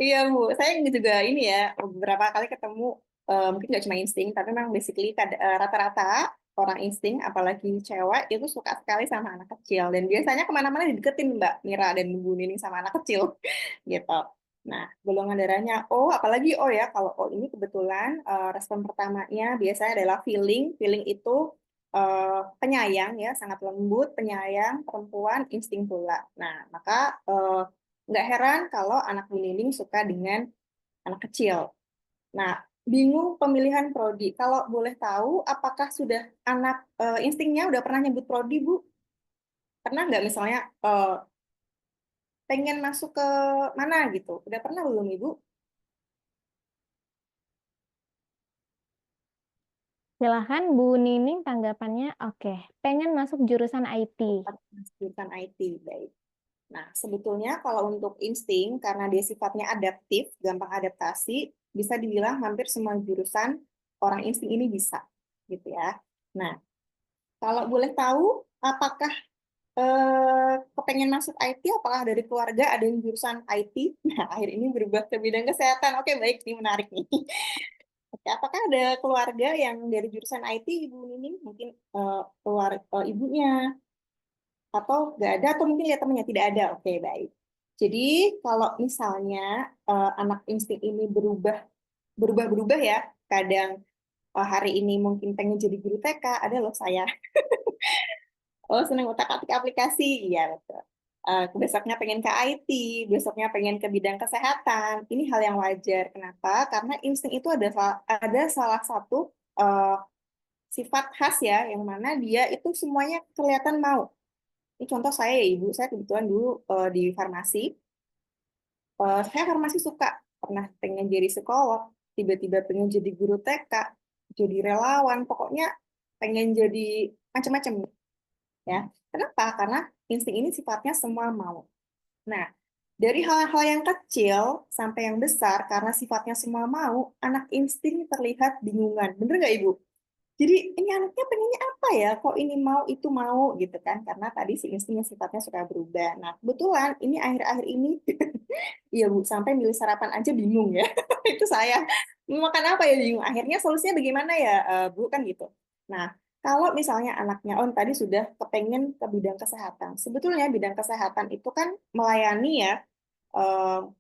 Iya Bu, saya juga ini ya, beberapa kali ketemu, mungkin nggak cuma insting, tapi memang basically rata-rata orang insting, apalagi cewek, itu suka sekali sama anak kecil. Dan biasanya kemana-mana dideketin Mbak Mira dan Bu Nining sama anak kecil. Gitu. Nah, golongan darahnya O, apalagi O ya. Kalau O ini kebetulan respon pertamanya biasanya adalah feeling. Feeling itu penyayang ya, sangat lembut, penyayang, perempuan, insting pula. Nah, maka nggak heran kalau anak Bu Nining suka dengan anak kecil. Nah, bingung pemilihan prodi. Kalau boleh tahu, apakah sudah anak instingnya udah pernah nyebut prodi, Bu? Pernah nggak misalnya pengen masuk ke mana gitu? Udah pernah belum, Ibu? Silahkan Bu Nining tanggapannya. Oke, pengen masuk jurusan IT. Jurusan IT, baik. Nah, sebetulnya kalau untuk insting, karena dia sifatnya adaptif, gampang adaptasi, bisa dibilang hampir semua jurusan orang insting ini bisa, gitu ya. Nah, kalau boleh tahu, apakah kepengen masuk IT, apakah dari keluarga ada yang jurusan IT? Nah, akhir ini berubah ke bidang kesehatan. Oke, baik, ini menarik nih. Oke, apakah ada keluarga yang dari jurusan IT, Ibu Nining? Mungkin ibunya, atau nggak ada, atau mungkin lihat temannya tidak ada. Oke, baik. Jadi, kalau misalnya anak insting ini berubah-berubah ya, kadang hari ini mungkin pengen jadi guru TK, ada loh saya. Oh, senang otak-atik aplikasi. Iya, betul. Besoknya pengen ke IT, besoknya pengen ke bidang kesehatan. Ini hal yang wajar. Kenapa? Karena insting itu ada salah satu eh, sifat khas ya, yang mana dia itu semuanya kelihatan mau. Ini contoh saya ya, Ibu. Saya kebetulan dulu di farmasi. Saya farmasi suka. Pernah pengen jadi psikolog, tiba-tiba pengen jadi guru TK, jadi relawan. Pokoknya pengen jadi macam-macam ya. Kenapa? Karena insting ini sifatnya semua mau. Nah, dari hal-hal yang kecil sampai yang besar, karena sifatnya semua mau, anak insting terlihat bingungan. Bener nggak, Ibu? Jadi, ini anaknya pengennya apa ya? Kok ini mau, itu mau, gitu kan? Karena tadi si instingnya sifatnya suka berubah. Nah, kebetulan ini akhir-akhir ini, iya Bu, sampai milih sarapan aja bingung ya. Itu saya. Mau makan apa ya bingung. Akhirnya solusinya bagaimana ya, Bu, kan gitu. Nah, kalau misalnya anaknya, oh tadi sudah kepengen ke bidang kesehatan. Sebetulnya bidang kesehatan itu kan melayani ya,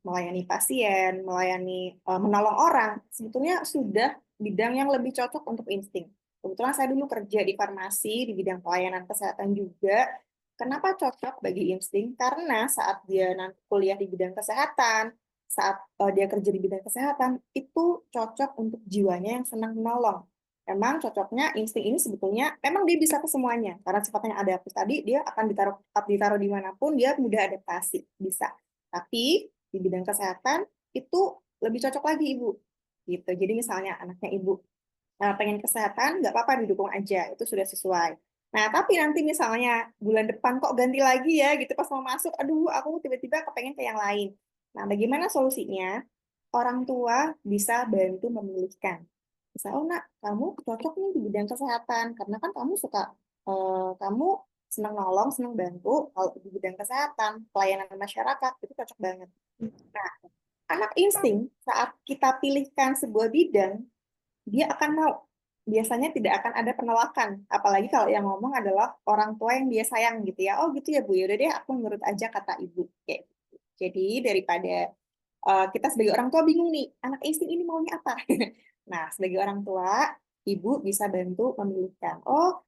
melayani pasien, melayani menolong orang. Sebetulnya sudah bidang yang lebih cocok untuk insting. Kebetulan saya dulu kerja di farmasi, di bidang pelayanan kesehatan juga. Kenapa cocok bagi insting? Karena saat dia nanti kuliah di bidang kesehatan, saat dia kerja di bidang kesehatan, itu cocok untuk jiwanya yang senang menolong. Memang cocoknya insting ini sebetulnya memang dia bisa ke semuanya karena sifatnya adaptif tadi dia akan ditaruh dimanapun dia mudah adaptasi bisa. Tapi di bidang kesehatan itu lebih cocok lagi Ibu. Gitu. Jadi misalnya anaknya Ibu pengen kesehatan, nggak apa-apa didukung aja, itu sudah sesuai. Nah, tapi nanti misalnya bulan depan kok ganti lagi ya, gitu pas mau masuk, aduh aku tiba-tiba kepengen ke yang lain. Nah, bagaimana solusinya? Orang tua bisa bantu memilihkan. Bisa, oh nak, kamu cocok nih di bidang kesehatan, karena kan kamu suka, kamu senang nolong, senang bantu, kalau di bidang kesehatan, pelayanan masyarakat, itu cocok banget. Nah, anak insting saat kita pilihkan sebuah bidang, dia akan mau. Biasanya tidak akan ada penolakan. Apalagi kalau yang ngomong adalah orang tua yang dia sayang gitu ya. Oh gitu ya Bu, yaudah deh aku nurut aja kata ibu. Kayak gitu. Jadi daripada kita sebagai orang tua bingung nih, anak insting ini maunya apa? Nah, sebagai orang tua, ibu bisa bantu memilihkan. Oh,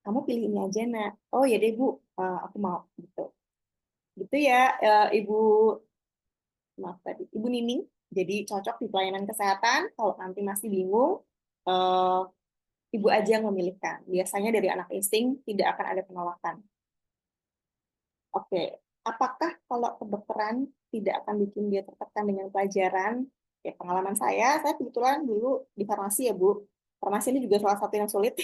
kamu pilih ini aja nak. Oh ya deh Bu, aku mau gitu. Gitu ya, Ibu, maaf tadi, Ibu Nining. Jadi cocok di pelayanan kesehatan. Kalau nanti masih bingung, eh, ibu aja yang memilihkan. Biasanya dari anak insting tidak akan ada penolakan. Oke, apakah kalau kedokteran tidak akan bikin dia tertekan dengan pelajaran? Ya, pengalaman saya kebetulan dulu di farmasi ya Bu. Farmasi ini juga salah satu yang sulit.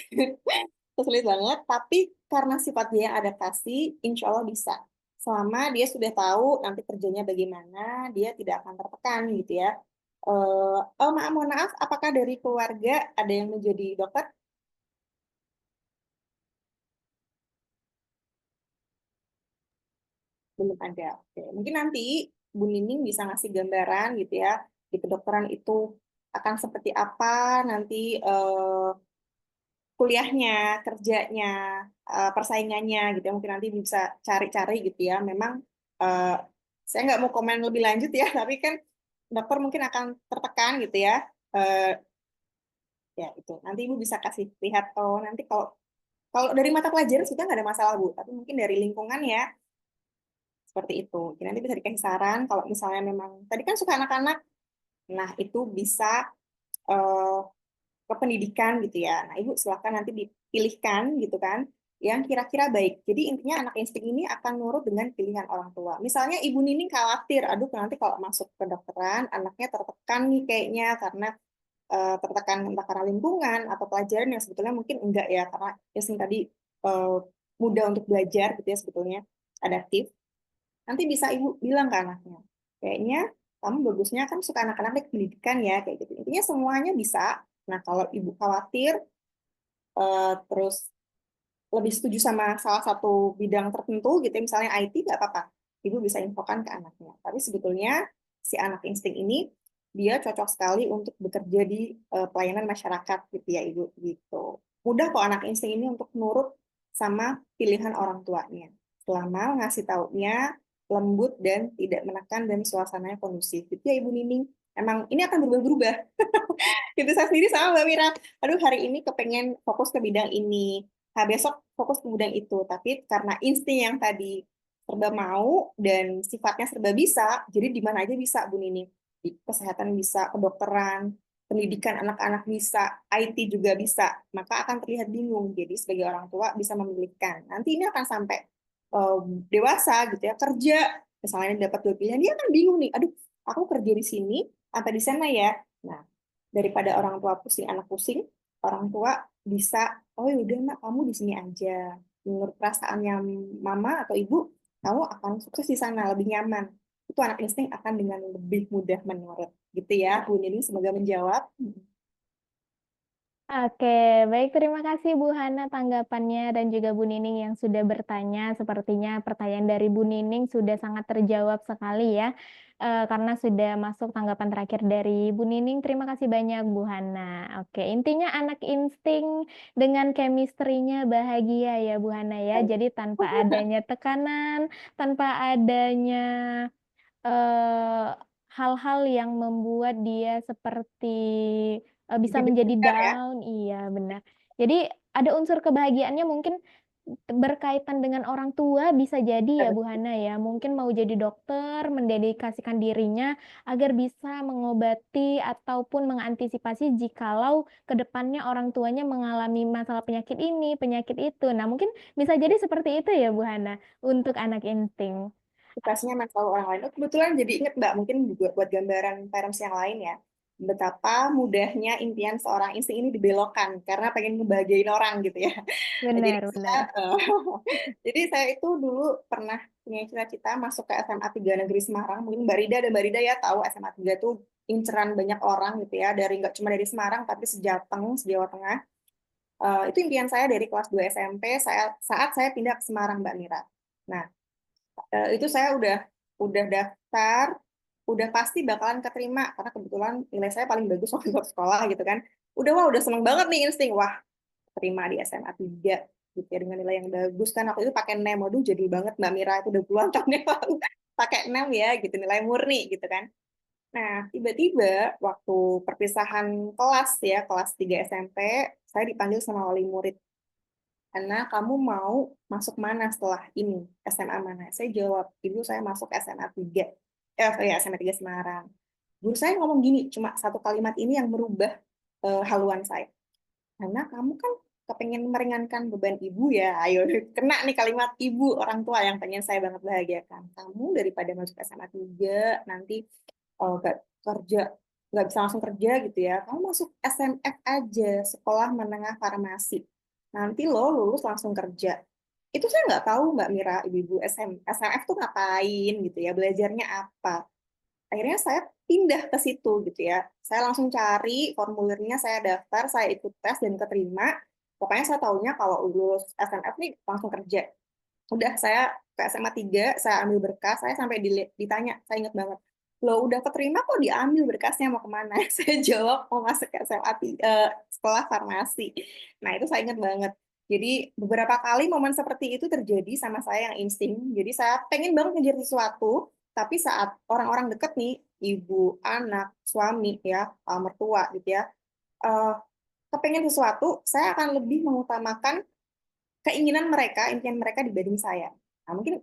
Sulit banget, tapi karena sifat dia yang adaptasi, insya Allah bisa. Selama dia sudah tahu nanti kerjanya bagaimana, dia tidak akan tertekan gitu ya. Oh maaf, mohon maaf, apakah dari keluarga ada yang menjadi dokter? Belum ada. Oke. Mungkin nanti Bu Nining bisa ngasih gambaran gitu ya, di kedokteran itu akan seperti apa nanti kuliahnya, kerjanya, persaingannya gitu ya. Mungkin nanti bisa cari-cari gitu ya. Memang eh, saya nggak mau komen lebih lanjut ya, tapi kan dokter mungkin akan tertekan gitu ya. Eh, ya itu. Nanti Ibu bisa kasih lihat, oh nanti kalau kalau dari mata pelajaran sudah nggak ada masalah Bu, tapi mungkin dari lingkungan ya seperti itu. Jadi nanti bisa dikasih saran kalau misalnya memang tadi kan suka anak-anak, nah itu bisa eh, ke pendidikan gitu ya. Nah, Ibu silakan nanti dipilihkan gitu kan yang kira-kira baik. Jadi intinya anak insting ini akan nurut dengan pilihan orang tua. Misalnya Ibu Nining khawatir, aduh nanti kalau masuk ke kedokteran anaknya tertekan nih kayaknya karena tertekan entah karena lingkungan atau pelajaran yang sebetulnya mungkin enggak ya karena insting tadi eh, mudah untuk belajar gitu ya sebetulnya adaptif. Nanti bisa Ibu bilang ke anaknya, kayaknya kamu bagusnya kan suka anak-anak pendidikan ya kayak gitu. Intinya semuanya bisa. Nah, kalau Ibu khawatir terus lebih setuju sama salah satu bidang tertentu gitu ya, misalnya IT nggak apa-apa. Ibu bisa infokan ke anaknya. Tapi sebetulnya si anak insting ini dia cocok sekali untuk bekerja di pelayanan masyarakat gitu ya Ibu gitu. Mudah kok anak insting ini untuk nurut sama pilihan orang tuanya. Selama ngasih taunya lembut dan tidak menekan dan suasananya kondusif. Gitu ya Ibu Nining. Emang ini akan berubah-berubah. Itu saya sendiri sama Mbak Mira. Aduh hari ini kepengen fokus ke bidang ini. Nah, besok fokus ke bidang itu. Tapi karena insting yang tadi serba mau dan sifatnya serba bisa, jadi di mana aja bisa Bu Nini. Di kesehatan bisa, kedokteran, pendidikan anak-anak bisa, IT juga bisa. Maka akan terlihat bingung. Jadi sebagai orang tua bisa memilihkan. Nanti ini akan sampai dewasa gitu ya, kerja. Misalnya dapat dua pilihan, dia kan bingung nih. Aduh, aku kerja di sini apa di sana ya? Nah, daripada orang tua pusing, anak pusing, orang tua bisa, oh ya udah nak kamu di sini aja. Menurut perasaannya mama atau ibu, kamu akan sukses di sana, lebih nyaman. Itu anak insting akan dengan lebih mudah menurut. Gitu ya, Bu Nini, semoga menjawab. Oke, baik terima kasih Bu Hana tanggapannya dan juga Bu Nining yang sudah bertanya. Sepertinya pertanyaan dari Bu Nining sudah sangat terjawab sekali ya, karena sudah masuk tanggapan terakhir dari Bu Nining. Terima kasih banyak Bu Hana. Oke, intinya anak insting dengan chemistry-nya bahagia ya Bu Hana ya. Jadi tanpa adanya tekanan, tanpa adanya eh, hal-hal yang membuat dia seperti bisa menjadi Benar ya. down, iya benar. Jadi ada unsur kebahagiaannya mungkin berkaitan dengan orang tua bisa jadi ya Bu Hana ya. Mungkin mau jadi dokter, mendedikasikan dirinya agar bisa mengobati ataupun mengantisipasi jikalau ke depannya orang tuanya mengalami masalah penyakit ini, penyakit itu. Nah, mungkin bisa jadi seperti itu ya Bu Hana untuk anak insting. Motivasinya mental orang lain. Oh, kebetulan jadi inget Mbak, mungkin juga buat gambaran parents yang lain ya, betapa mudahnya impian seorang insting ini dibelokkan karena pengen ngebahagiain orang gitu ya. Nah, jadi Benar, saya, benar. jadi saya itu dulu pernah punya cita-cita masuk ke SMA 3 Negeri Semarang. Mungkin Mbak Rida dan Mbak Rida ya tahu SMA 3 itu inceran banyak orang gitu ya, dari nggak cuma dari Semarang tapi sejateng, se-Jawa Tengah. Itu impian saya dari kelas 2 SMP saat saya pindah ke Semarang, Mbak Mira. Nah, itu saya udah daftar, udah pasti bakalan keterima karena kebetulan nilai saya paling bagus waktu ke sekolah gitu kan. Udah seneng banget nih insting. Wah, terima di SMA 3 gitu ya dengan nilai yang bagus kan. Aku itu pakai NEM, waduh jadi banget Mbak Mira itu udah puluhan tahun yang lalu pakai NEM ya gitu nilai murni gitu kan. Nah, tiba-tiba waktu perpisahan kelas ya, kelas 3 SMP, saya dipanggil sama wali murid karena kamu mau masuk mana setelah ini? SMA mana? Saya jawab, Ibu saya masuk SMA 3. Ya, SMA 3 Semarang. Guru saya ngomong gini, cuma satu kalimat ini yang merubah haluan saya. Karena kamu kan kepengen meringankan beban ibu ya, ayo kena nih kalimat ibu orang tua yang pengen saya banget bahagiakan. Kamu daripada masuk SMA 3, nanti nggak kerja, nggak bisa langsung kerja gitu ya, kamu masuk SMF aja, Sekolah Menengah Farmasi. Nanti lo lulus langsung kerja. Itu saya nggak tahu Mbak Mira, ibu-ibu SMF tuh ngapain gitu ya, belajarnya apa. Akhirnya saya pindah ke situ gitu ya. Saya langsung cari formulirnya, saya daftar, saya ikut tes dan keterima. Pokoknya saya tahunya kalau lulus SMF nih langsung kerja. Udah saya ke SMA 3, saya ambil berkas, saya sampai ditanya, saya ingat banget. Lo udah keterima kok diambil berkasnya mau kemana? Saya jawab mau masuk ke SMA 3, sekolah farmasi. Nah itu saya ingat banget. Jadi beberapa kali momen seperti itu terjadi sama saya yang insting. Jadi saya pengen banget ngejar sesuatu, tapi saat orang-orang deket nih, ibu, anak, suami ya, mertua gitu ya, eh, kepengen sesuatu, saya akan lebih mengutamakan keinginan mereka, impian mereka dibanding saya. Nah, mungkin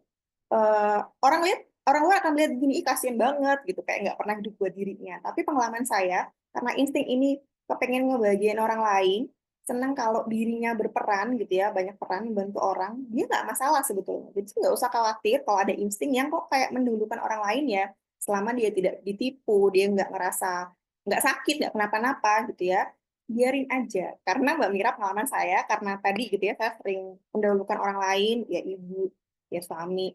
orang luar akan lihat gini, ih kasihan banget gitu, kayak nggak pernah hidup buat dirinya. Tapi pengalaman saya, karena insting ini kepengen ngebahagiain orang lain, senang kalau dirinya berperan gitu ya, banyak peran membantu orang, dia nggak masalah sebetulnya. Jadi nggak usah khawatir kalau ada insting yang kok kayak mendahulukan orang lain ya, selama dia tidak ditipu, dia nggak ngerasa nggak sakit, nggak kenapa-napa gitu ya, biarin aja. Karena Mbak Mira pengalaman saya, karena tadi gitu ya, saya sering mendahulukan orang lain, ya ibu, ya suami,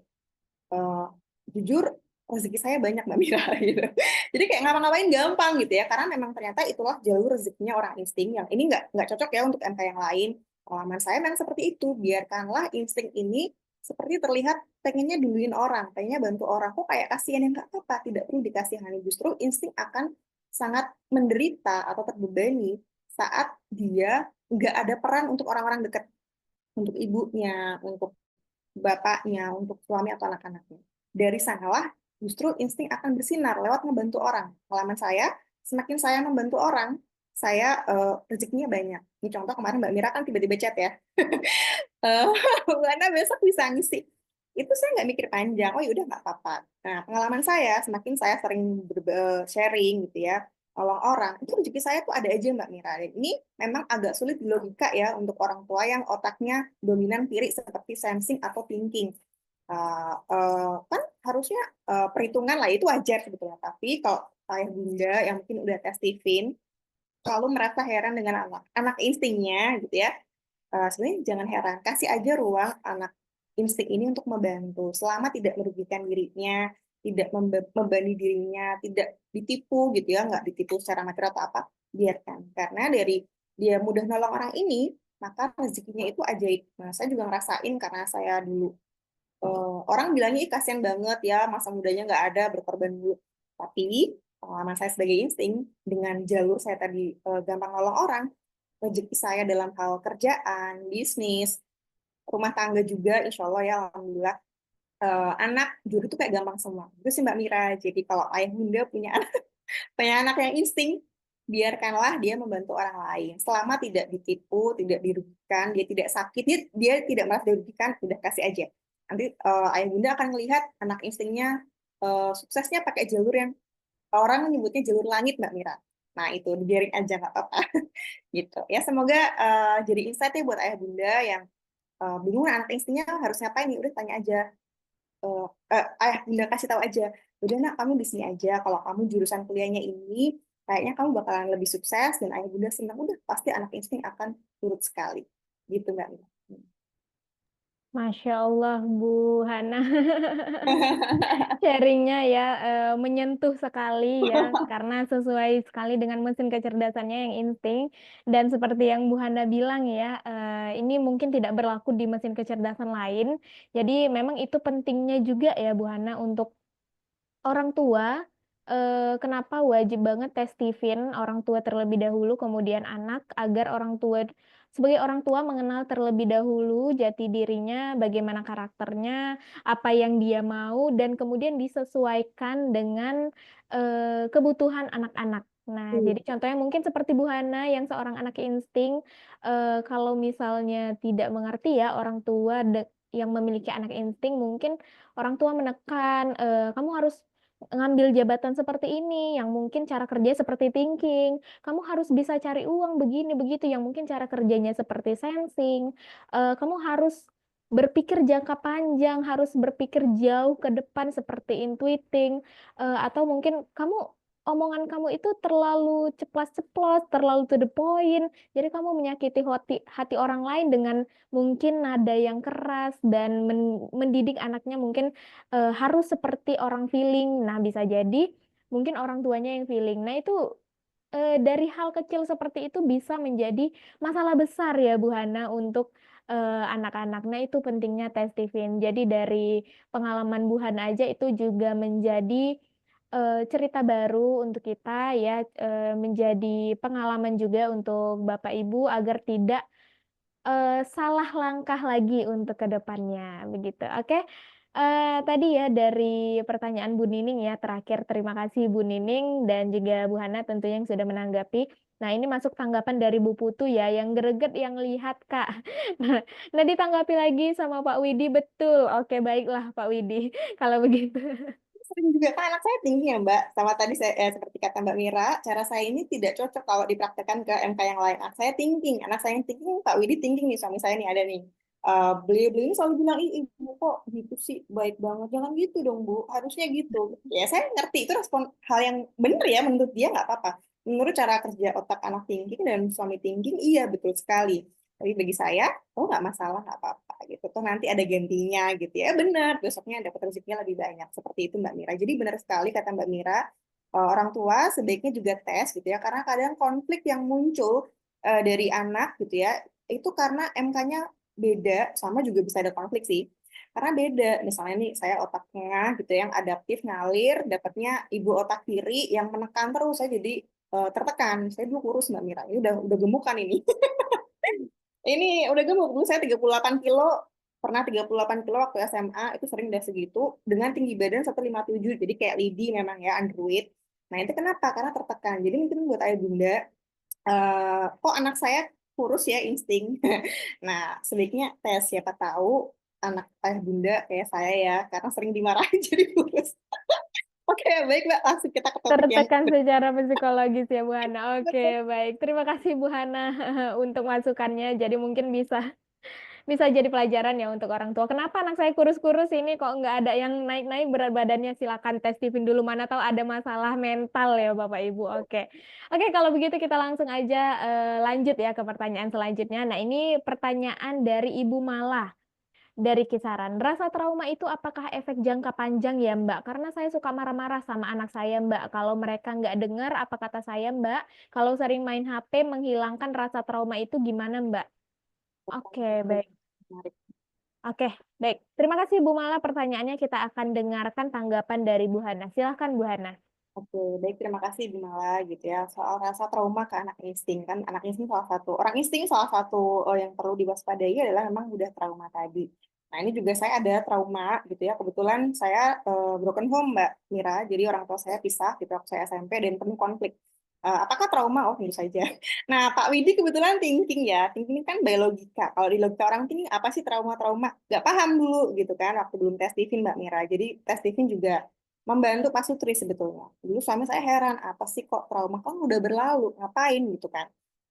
eh, jujur rezeki saya banyak Mbak Mira gitu. Jadi kayak ngapa-ngapain gampang gitu ya, karena memang ternyata itulah jalur rezekinya orang insting yang ini nggak cocok ya untuk MK yang lain. Pengalaman saya memang seperti itu, biarkanlah insting ini seperti terlihat pengennya duluin orang, pengennya bantu orang, kok kayak kasihan yang nggak apa-apa, tidak perlu dikasihani, justru insting akan sangat menderita atau terbebani saat dia nggak ada peran untuk orang-orang dekat, untuk ibunya, untuk bapaknya, untuk suami atau anak-anaknya. Dari sanalah justru insting akan bersinar lewat membantu orang. Pengalaman saya, semakin saya membantu orang, saya rezekinya banyak. Ini contoh kemarin Mbak Mira kan tiba-tiba chat ya, Buana besok bisa ngisi. Itu saya nggak mikir panjang, oh yaudah nggak apa-apa. Nah, pengalaman saya, semakin saya sering sharing gitu ya, tolong orang, itu rezeki saya tuh ada aja Mbak Mira. Dan ini memang agak sulit di logika ya untuk orang tua yang otaknya dominan kiri seperti sensing atau thinking. Kan harusnya perhitungan lah, itu wajar sebetulnya. Tapi kalau saya bunda yang mungkin udah tes Stephen, selalu merasa heran dengan anak instingnya gitu ya, sebenarnya jangan heran, kasih aja ruang anak insting ini untuk membantu selama tidak merugikan dirinya, tidak membebani dirinya, tidak ditipu gitu ya, nggak ditipu secara material atau apa, biarkan. Karena dari dia mudah nolong orang ini, maka rezekinya itu ajaib. Nah, saya juga ngerasain karena saya dulu orang bilangnya ih kasihan banget ya, masa mudanya nggak ada, berkorban dulu. Tapi pengalaman saya sebagai insting, dengan jalur saya tadi gampang nolong orang, rezeki saya dalam hal kerjaan, bisnis, rumah tangga juga, insya Allah ya, alhamdulillah, anak jujur itu kayak gampang semua. Itu sih Mbak Mira. Jadi kalau ayah bunda punya anak yang insting, biarkanlah dia membantu orang lain. Selama tidak ditipu, tidak dirugikan, dia tidak sakit, dia tidak merasa dirugikan, udah kasih aja. Nanti ayah bunda akan melihat anak instingnya suksesnya pakai jalur yang orang menyebutnya jalur langit Mbak Mira. Nah itu dibiarin aja nggak apa-apa. Gitu ya, semoga jadi insight ya buat ayah bunda yang bingung anak instingnya harus ngapain nih, udah tanya aja. Ayah bunda kasih tahu aja, udah nak kamu di sini aja, kalau kamu jurusan kuliahnya ini kayaknya kamu bakalan lebih sukses, dan ayah bunda senang, udah pasti anak insting akan turut sekali gitu Mbak Mira. Masya Allah, Bu Hana. Sharingnya ya menyentuh sekali ya, karena sesuai sekali dengan mesin kecerdasannya yang insting. Dan seperti yang Bu Hana bilang ya, ini mungkin tidak berlaku di mesin kecerdasan lain. Jadi memang itu pentingnya juga ya Bu Hana untuk orang tua. Kenapa wajib banget tes Stephen, orang tua terlebih dahulu, kemudian anak, agar orang tua sebagai orang tua mengenal terlebih dahulu jati dirinya, bagaimana karakternya, apa yang dia mau, dan kemudian disesuaikan dengan kebutuhan anak-anak. Nah, jadi contohnya mungkin seperti Bu Hana yang seorang anak insting, kalau misalnya tidak mengerti ya orang tua yang memiliki anak insting, mungkin orang tua menekan, kamu harus ngambil jabatan seperti ini, yang mungkin cara kerja seperti thinking, kamu harus bisa cari uang begini begitu, yang mungkin cara kerjanya seperti sensing, kamu harus berpikir jangka panjang, harus berpikir jauh ke depan seperti intuiting, atau mungkin omongan kamu itu terlalu ceplas-ceplos, terlalu to the point, jadi kamu menyakiti hati orang lain dengan mungkin nada yang keras dan mendidik anaknya mungkin harus seperti orang feeling. Nah, bisa jadi mungkin orang tuanya yang feeling. Nah, itu dari hal kecil seperti itu bisa menjadi masalah besar ya Bu Hana untuk anak-anak. Nah, itu pentingnya tes Stephen. Jadi dari pengalaman Bu Hana aja itu juga menjadi cerita baru untuk kita ya, menjadi pengalaman juga untuk Bapak Ibu agar tidak salah langkah lagi untuk ke depannya, begitu. Oke, tadi ya dari pertanyaan Bu Nining ya, terakhir terima kasih Bu Nining dan juga Bu Hana tentunya yang sudah menanggapi. Nah, ini masuk tanggapan dari Bu Putu ya, yang greget yang lihat, Kak. Nah, ditanggapi lagi sama Pak Widi, betul. Oke, baiklah Pak Widi, kalau begitu. sering juga kan anak saya tinggi ya Mbak. Sama tadi seperti kata Mbak Mira, cara saya ini tidak cocok kalau dipraktekkan ke MK yang lain. Anak saya tinggi, Pak Widi tinggi nih, suami saya nih ada nih. Beliau-beliau ini selalu bilang, ih ibu kok gitu sih, baik banget. Jangan gitu dong Bu, harusnya gitu. Ya saya ngerti itu respon hal yang benar ya, menurut dia nggak apa-apa. Menurut cara kerja otak anak tinggi dan suami tinggi, iya betul sekali. Tapi bagi saya, oh nggak masalah, nggak apa-apa gitu. Toh nanti ada gantinya gitu ya. Benar, besoknya dapat rezekinya lebih banyak. Seperti itu Mbak Mira. Jadi benar sekali kata Mbak Mira, orang tua sebaiknya juga tes gitu ya. Karena kadang konflik yang muncul dari anak gitu ya, itu karena MK-nya beda, sama juga bisa ada konflik sih. Karena beda, misalnya nih saya otak tengah gitu yang adaptif ngalir, dapatnya ibu otak kiri yang menekan terus, saya jadi tertekan. Saya dulu kurus Mbak Mira, ini udah gemukan ini. Ini udah gemuk, dulu saya 38 kilo, pernah 38 kilo waktu SMA, itu sering udah segitu, dengan tinggi badan 157, jadi kayak lidi memang ya, underweight. Nah itu kenapa? Karena tertekan. Jadi mungkin buat ayah bunda, kok anak saya kurus ya insting. Nah sebaiknya tes, siapa tahu anak ayah bunda kayak saya ya, karena sering dimarahin jadi kurus. Oke, baik Mbak, langsung kita ke topik yang Tertekan secara psikologis ya Bu Hana. Oke, baik. Terima kasih Bu Hana untuk masukannya. Jadi mungkin bisa jadi pelajaran ya untuk orang tua. Kenapa anak saya kurus-kurus ini kok nggak ada yang naik-naik berat badannya? Silakan tes Steven dulu, mana tahu ada masalah mental ya Bapak Ibu. Oke. Oke, kalau begitu kita langsung aja lanjut ya ke pertanyaan selanjutnya. Nah, ini pertanyaan dari Ibu Malah dari kisaran. Rasa trauma itu apakah efek jangka panjang ya Mbak? Karena saya suka marah-marah sama anak saya Mbak. Kalau mereka nggak dengar apa kata saya Mbak, kalau sering main HP menghilangkan rasa trauma itu gimana Mbak? Oke, baik. menarik. Oke, baik. Terima kasih Bu Mala. Pertanyaannya kita akan dengarkan tanggapan dari Bu Hana. Silahkan Bu Hana. Oke, baik terima kasih Bu Mala gitu ya. Soal rasa trauma ke anak insting kan anak insting orang insting salah satu yang perlu diwaspadai adalah memang udah trauma tadi. Nah, ini juga saya ada trauma gitu ya. Kebetulan saya broken home Mbak Mira. Jadi orang tua saya pisah gitu waktu saya SMP dan penuh konflik. Apakah trauma? Oh, tentu saja. Nah, Pak Widi kebetulan thinking ya. Thinking ini kan by logika. Kalau di logika orang thinking apa sih trauma-trauma? Gak paham dulu gitu kan waktu belum tes Steven Mbak Mira. Jadi tes Steven juga membantu Pak Sutri sebetulnya. Dulu suami saya heran, apa sih kok trauma kan udah berlalu, ngapain gitu kan.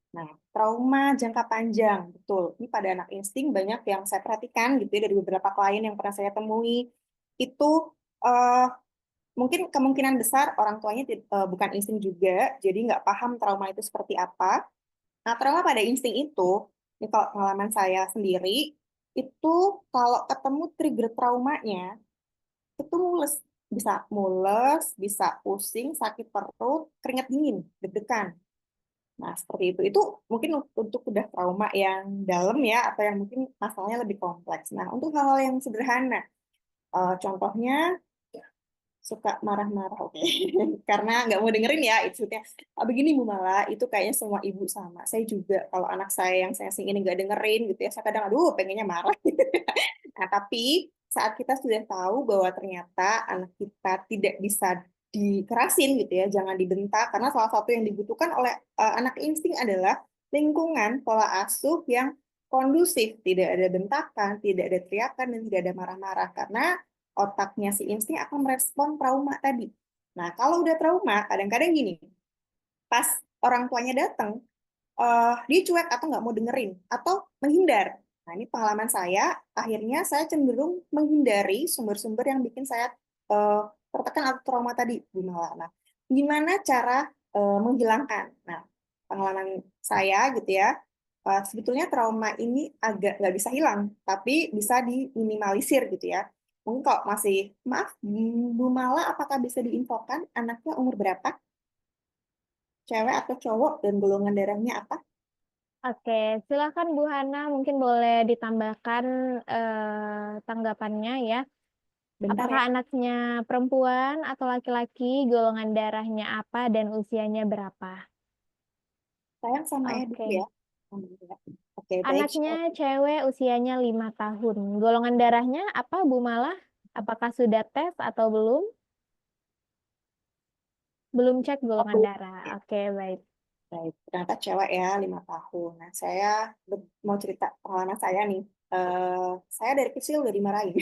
Nah, trauma jangka panjang, betul. Ini pada anak insting banyak yang saya perhatikan gitu ya dari beberapa klien yang pernah saya temui, itu eh, mungkin kemungkinan besar orang tuanya bukan insting juga, jadi nggak paham trauma itu seperti apa. Nah, trauma pada insting itu, ini kalau pengalaman saya sendiri, itu kalau ketemu trigger traumanya, itu mules, bisa pusing, sakit perut, keringat dingin, deg-degan. Nah, seperti itu. Itu mungkin untuk udah trauma yang dalam ya, atau yang mungkin masalahnya lebih kompleks. Nah, untuk hal-hal yang sederhana, contohnya suka marah-marah, oke. Karena nggak mau dengerin ya, itu maksudnya. Begini Bu Mala, itu kayaknya semua ibu sama. Saya juga, kalau anak saya yang saya ini nggak dengerin gitu ya, saya kadang, aduh, pengennya marah. Nah, tapi saat kita sudah tahu bahwa ternyata anak kita tidak bisa dikerasin gitu ya, jangan dibentak, karena salah satu yang dibutuhkan oleh anak insting adalah lingkungan pola asuh yang kondusif, tidak ada bentakan, tidak ada teriakan, dan tidak ada marah-marah, karena otaknya si insting akan merespon trauma tadi. Nah, kalau udah trauma, kadang-kadang gini, pas orang tuanya datang, dia cuek atau nggak mau dengerin, atau menghindar. Nah, ini pengalaman saya, akhirnya saya cenderung menghindari sumber-sumber yang bikin saya tertekan atau trauma tadi, gimana? Nah, gimana cara menghilangkan? Nah, pengalaman saya gitu ya, sebetulnya trauma ini agak nggak bisa hilang, tapi bisa diminimalisir gitu ya. Mungkin kok masih, maaf, Bu Mala, apakah bisa diinfokan anaknya umur berapa? Cewek atau cowok dan golongan darahnya apa? Oke, silakan Bu Hana. Mungkin boleh ditambahkan tanggapannya ya. Bentar Apakah ya. anaknya perempuan atau laki-laki, golongan darahnya apa, dan usianya berapa? Sayang sama ayah dulu Oke. ya. Alhamdulillah. Oke, baik. Anaknya cewek usianya 5 tahun. Golongan darahnya apa, Bu Malah? Apakah sudah tes atau belum? Belum cek golongan darah. Oke, baik. Baik, ternyata cewek ya, 5 tahun. Nah, saya mau cerita pengalaman saya nih. Saya dari kecil udah dimarahin.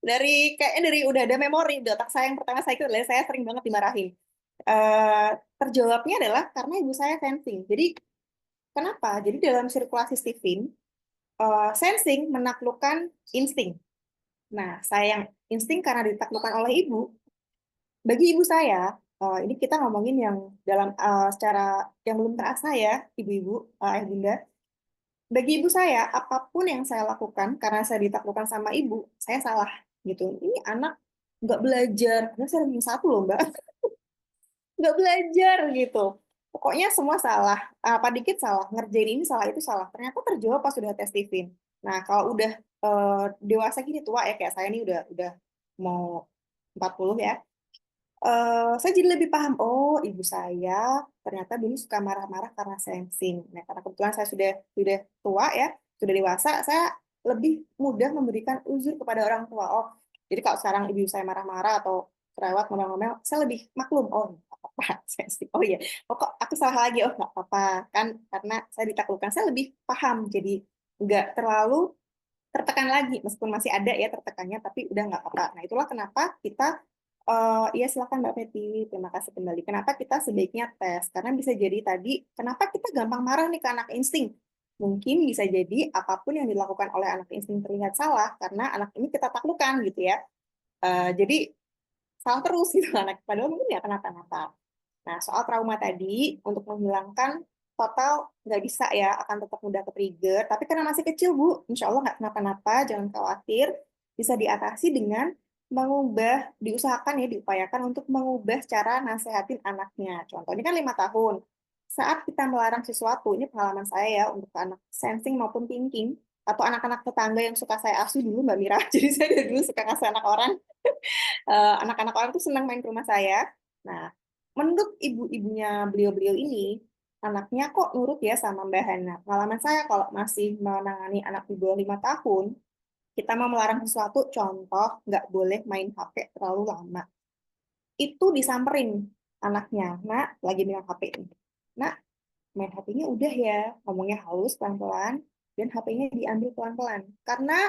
Kayaknya dari udah ada memori di otak saya, yang pertama saya itu adalah saya sering banget dimarahin. Terjawabnya adalah karena ibu saya sensing. Jadi kenapa? Jadi dalam sirkulasi Stephen, sensing menaklukkan insting. Nah, sayang insting karena ditaklukkan oleh ibu. Bagi ibu saya, ini kita ngomongin yang dalam secara yang belum terasa ya, ibu-ibu, ayah bunda. Bagi ibu saya, apapun yang saya lakukan karena saya ditaklukkan sama ibu, saya salah gitu. Ini anak nggak belajar, karena saya ranking 1 loh mbak, nggak belajar gitu. Pokoknya semua salah, apa dikit salah, ngerjain ini salah itu salah. Ternyata terjawab pas sudah tes Stephen. Nah kalau udah dewasa gini tua ya kayak saya nih udah mau 40 ya. Saya jadi lebih paham, oh ibu saya ternyata dulu suka marah-marah karena sensing. Nah, karena kebetulan saya sudah tua ya, sudah dewasa, saya lebih mudah memberikan uzur kepada orang tua. Oh, jadi kalau sekarang ibu saya marah-marah atau cerewet ngomel-ngomel, saya lebih maklum. Oh, nggak apa-apa, sensing. Oh iya, oh kok aku salah lagi? Oh, nggak apa-apa. Kan karena saya ditaklukkan, saya lebih paham. Jadi nggak terlalu tertekan lagi, meskipun masih ada ya tertekannya, tapi udah nggak apa-apa. Nah, itulah kenapa kita iya silakan Mbak Feti, terima kasih kembali. Kenapa kita sebaiknya tes? Karena bisa jadi tadi, kenapa kita gampang marah nih ke anak insting? Mungkin bisa jadi apapun yang dilakukan oleh anak insting terlihat salah, karena anak ini kita taklukkan gitu ya. Jadi salah terus gitu anak, padahal mungkin ya kenapa-napa. Nah, soal trauma tadi, untuk menghilangkan total nggak bisa ya, akan tetap mudah ke-trigger. Tapi karena masih kecil, Bu, insya Allah nggak kenapa-napa, jangan khawatir. Bisa diatasi dengan mengubah, diusahakan ya, diupayakan untuk mengubah cara nasehatin anaknya. Contohnya kan 5 tahun. Saat kita melarang sesuatu, ini pengalaman saya ya, untuk anak sensing maupun thinking, atau anak-anak tetangga yang suka saya asuh dulu, Mbak Mira. Jadi saya dari dulu suka ngasih anak orang. Anak-anak orang tuh senang main ke rumah saya. Nah, menurut ibu-ibunya beliau-beliau ini, anaknya kok nurut ya sama Mbak Hana. Pengalaman saya kalau masih menangani anak di bawah 5 tahun, kita mau melarang sesuatu, contoh, nggak boleh main HP terlalu lama. Itu disamperin anaknya, nak, lagi megang HP ini. Nak, main HP-nya udah ya, ngomongnya halus, pelan-pelan, dan HP-nya diambil pelan-pelan. Karena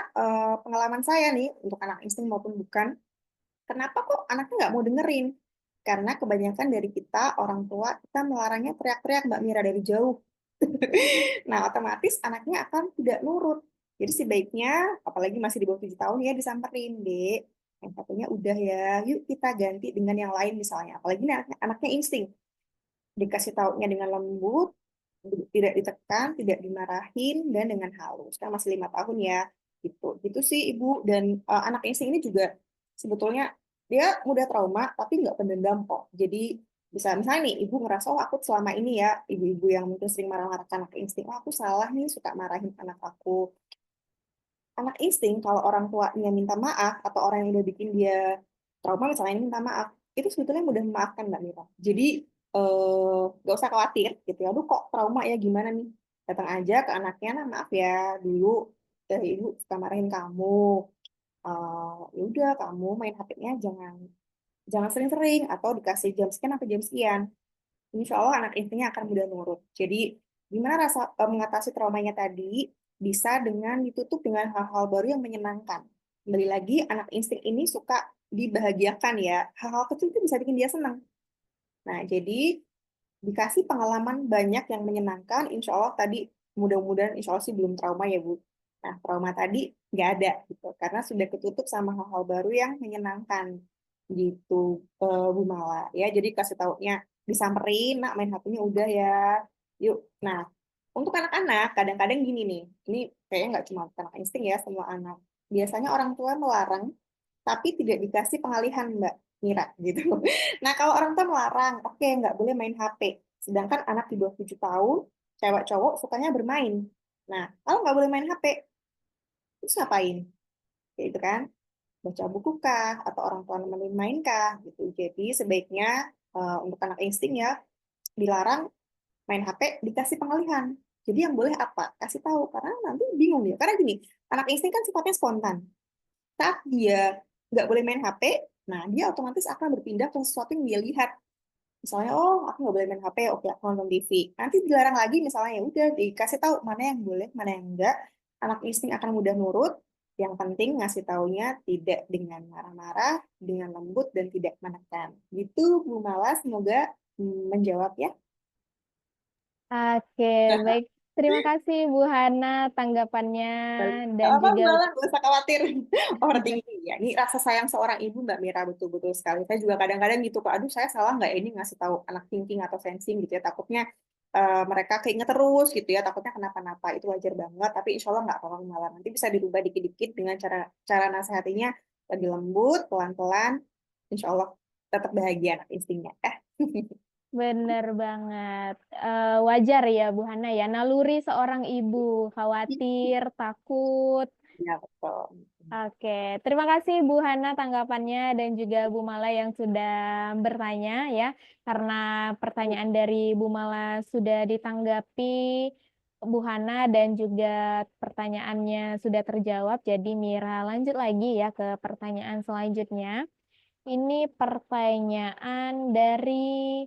pengalaman saya nih, untuk anak insting maupun bukan, kenapa kok anaknya nggak mau dengerin? Karena kebanyakan dari kita, orang tua, kita melarangnya teriak-teriak Mbak Mira dari jauh. Nah, otomatis anaknya akan tidak nurut. Jadi sebaiknya, apalagi masih di bawah 7 tahun ya, disamperin, Dek. Yang satunya udah ya, yuk kita ganti dengan yang lain misalnya. Apalagi ini anaknya insting. Dikasih taunya dengan lembut, tidak ditekan, tidak dimarahin, dan dengan halus. Kan masih 5 tahun ya. Gitu sih Ibu. Dan anak insting ini juga sebetulnya dia mudah trauma, tapi nggak pendendam kok. Jadi bisa misalnya nih ibu ngerasa oh aku selama ini ya ibu-ibu yang mungkin sering marah-marah ke anak insting, oh aku salah nih suka marahin anak aku. Anak insting kalau orang tuanya minta maaf atau orang yang udah bikin dia trauma misalnya ini minta maaf, itu sebetulnya mudah memaafkan Mbak Mira. Jadi nggak usah khawatir gitu ya. Aduh kok trauma ya gimana nih? Datang aja ke anaknya, nah maaf ya dulu ibu suka marahin kamu. Ya udah kamu main HP-nya jangan sering-sering atau dikasih jam sekian sampai jam sekian. Insya Allah anak instingnya akan mudah nurut. Jadi gimana mengatasi traumanya tadi bisa dengan ditutup dengan hal-hal baru yang menyenangkan. Kembali lagi anak insting ini suka dibahagiakan ya. Hal-hal kecil itu bisa bikin dia senang. Nah jadi dikasih pengalaman banyak yang menyenangkan. Insya Allah tadi mudah-mudahan insya Allah sih belum trauma ya Bu. Nah trauma tadi nggak ada gitu karena sudah ketutup sama hal-hal baru yang menyenangkan gitu Bu Mala ya. Jadi kasih taunya disamperin, nak main HP-nya udah ya, yuk. Nah, untuk anak-anak kadang-kadang gini nih, ini kayaknya nggak cuma anak insting ya, semua anak. Biasanya orang tua melarang, tapi tidak dikasih pengalihan Mbak Mira gitu. Nah, kalau orang tua melarang, oke nggak boleh main HP. Sedangkan anak di bawah 7 tahun, cewek cowok sukanya bermain. Nah, kalau nggak boleh main HP, terus ngapain? Kayak gitu kan? Baca buku kah atau orang tua nemenin main kah gitu. Jadi sebaiknya untuk anak insting ya dilarang main HP, dikasih pengalihan. Jadi yang boleh apa? Kasih tahu karena nanti bingung dia. Karena gini, anak insting kan sifatnya spontan. Saat dia nggak boleh main HP, nah dia otomatis akan berpindah ke sesuatu yang dia lihat. Misalnya, oh aku nggak boleh main HP, oke aku nonton TV. Nanti dilarang lagi misalnya ya udah dikasih tahu mana yang boleh, mana yang enggak. anak insting akan mudah nurut. Yang penting ngasih taunya tidak dengan marah-marah, dengan lembut, dan tidak menekan. Gitu, Bu Mala, semoga menjawab ya. Oke, baik. Terima kasih Bu Hana tanggapannya dan Apa juga malah gak usah khawatir overthinking ya. Ini rasa sayang seorang ibu Mbak Mira betul-betul sekali. Saya juga kadang-kadang gitu kok. Aduh saya salah nggak ini ngasih tahu anak thinking atau sensing gitu ya. Takutnya mereka keinget terus gitu ya. Takutnya kenapa-napa itu wajar banget. Tapi insya Allah nggak apa-apa malah nanti bisa dirubah dikit-dikit dengan cara nasihatinya lebih lembut, pelan-pelan. Insya Allah tetap bahagia anak instingnya. benar banget. Wajar ya Bu Hana ya, naluri seorang ibu, khawatir, takut. Ya betul. Oke, terima kasih Bu Hana tanggapannya dan juga Bu Mala yang sudah bertanya ya. Karena pertanyaan dari Bu Mala sudah ditanggapi Bu Hana dan juga pertanyaannya sudah terjawab. Jadi Mira lanjut lagi ya ke pertanyaan selanjutnya. Ini pertanyaan dari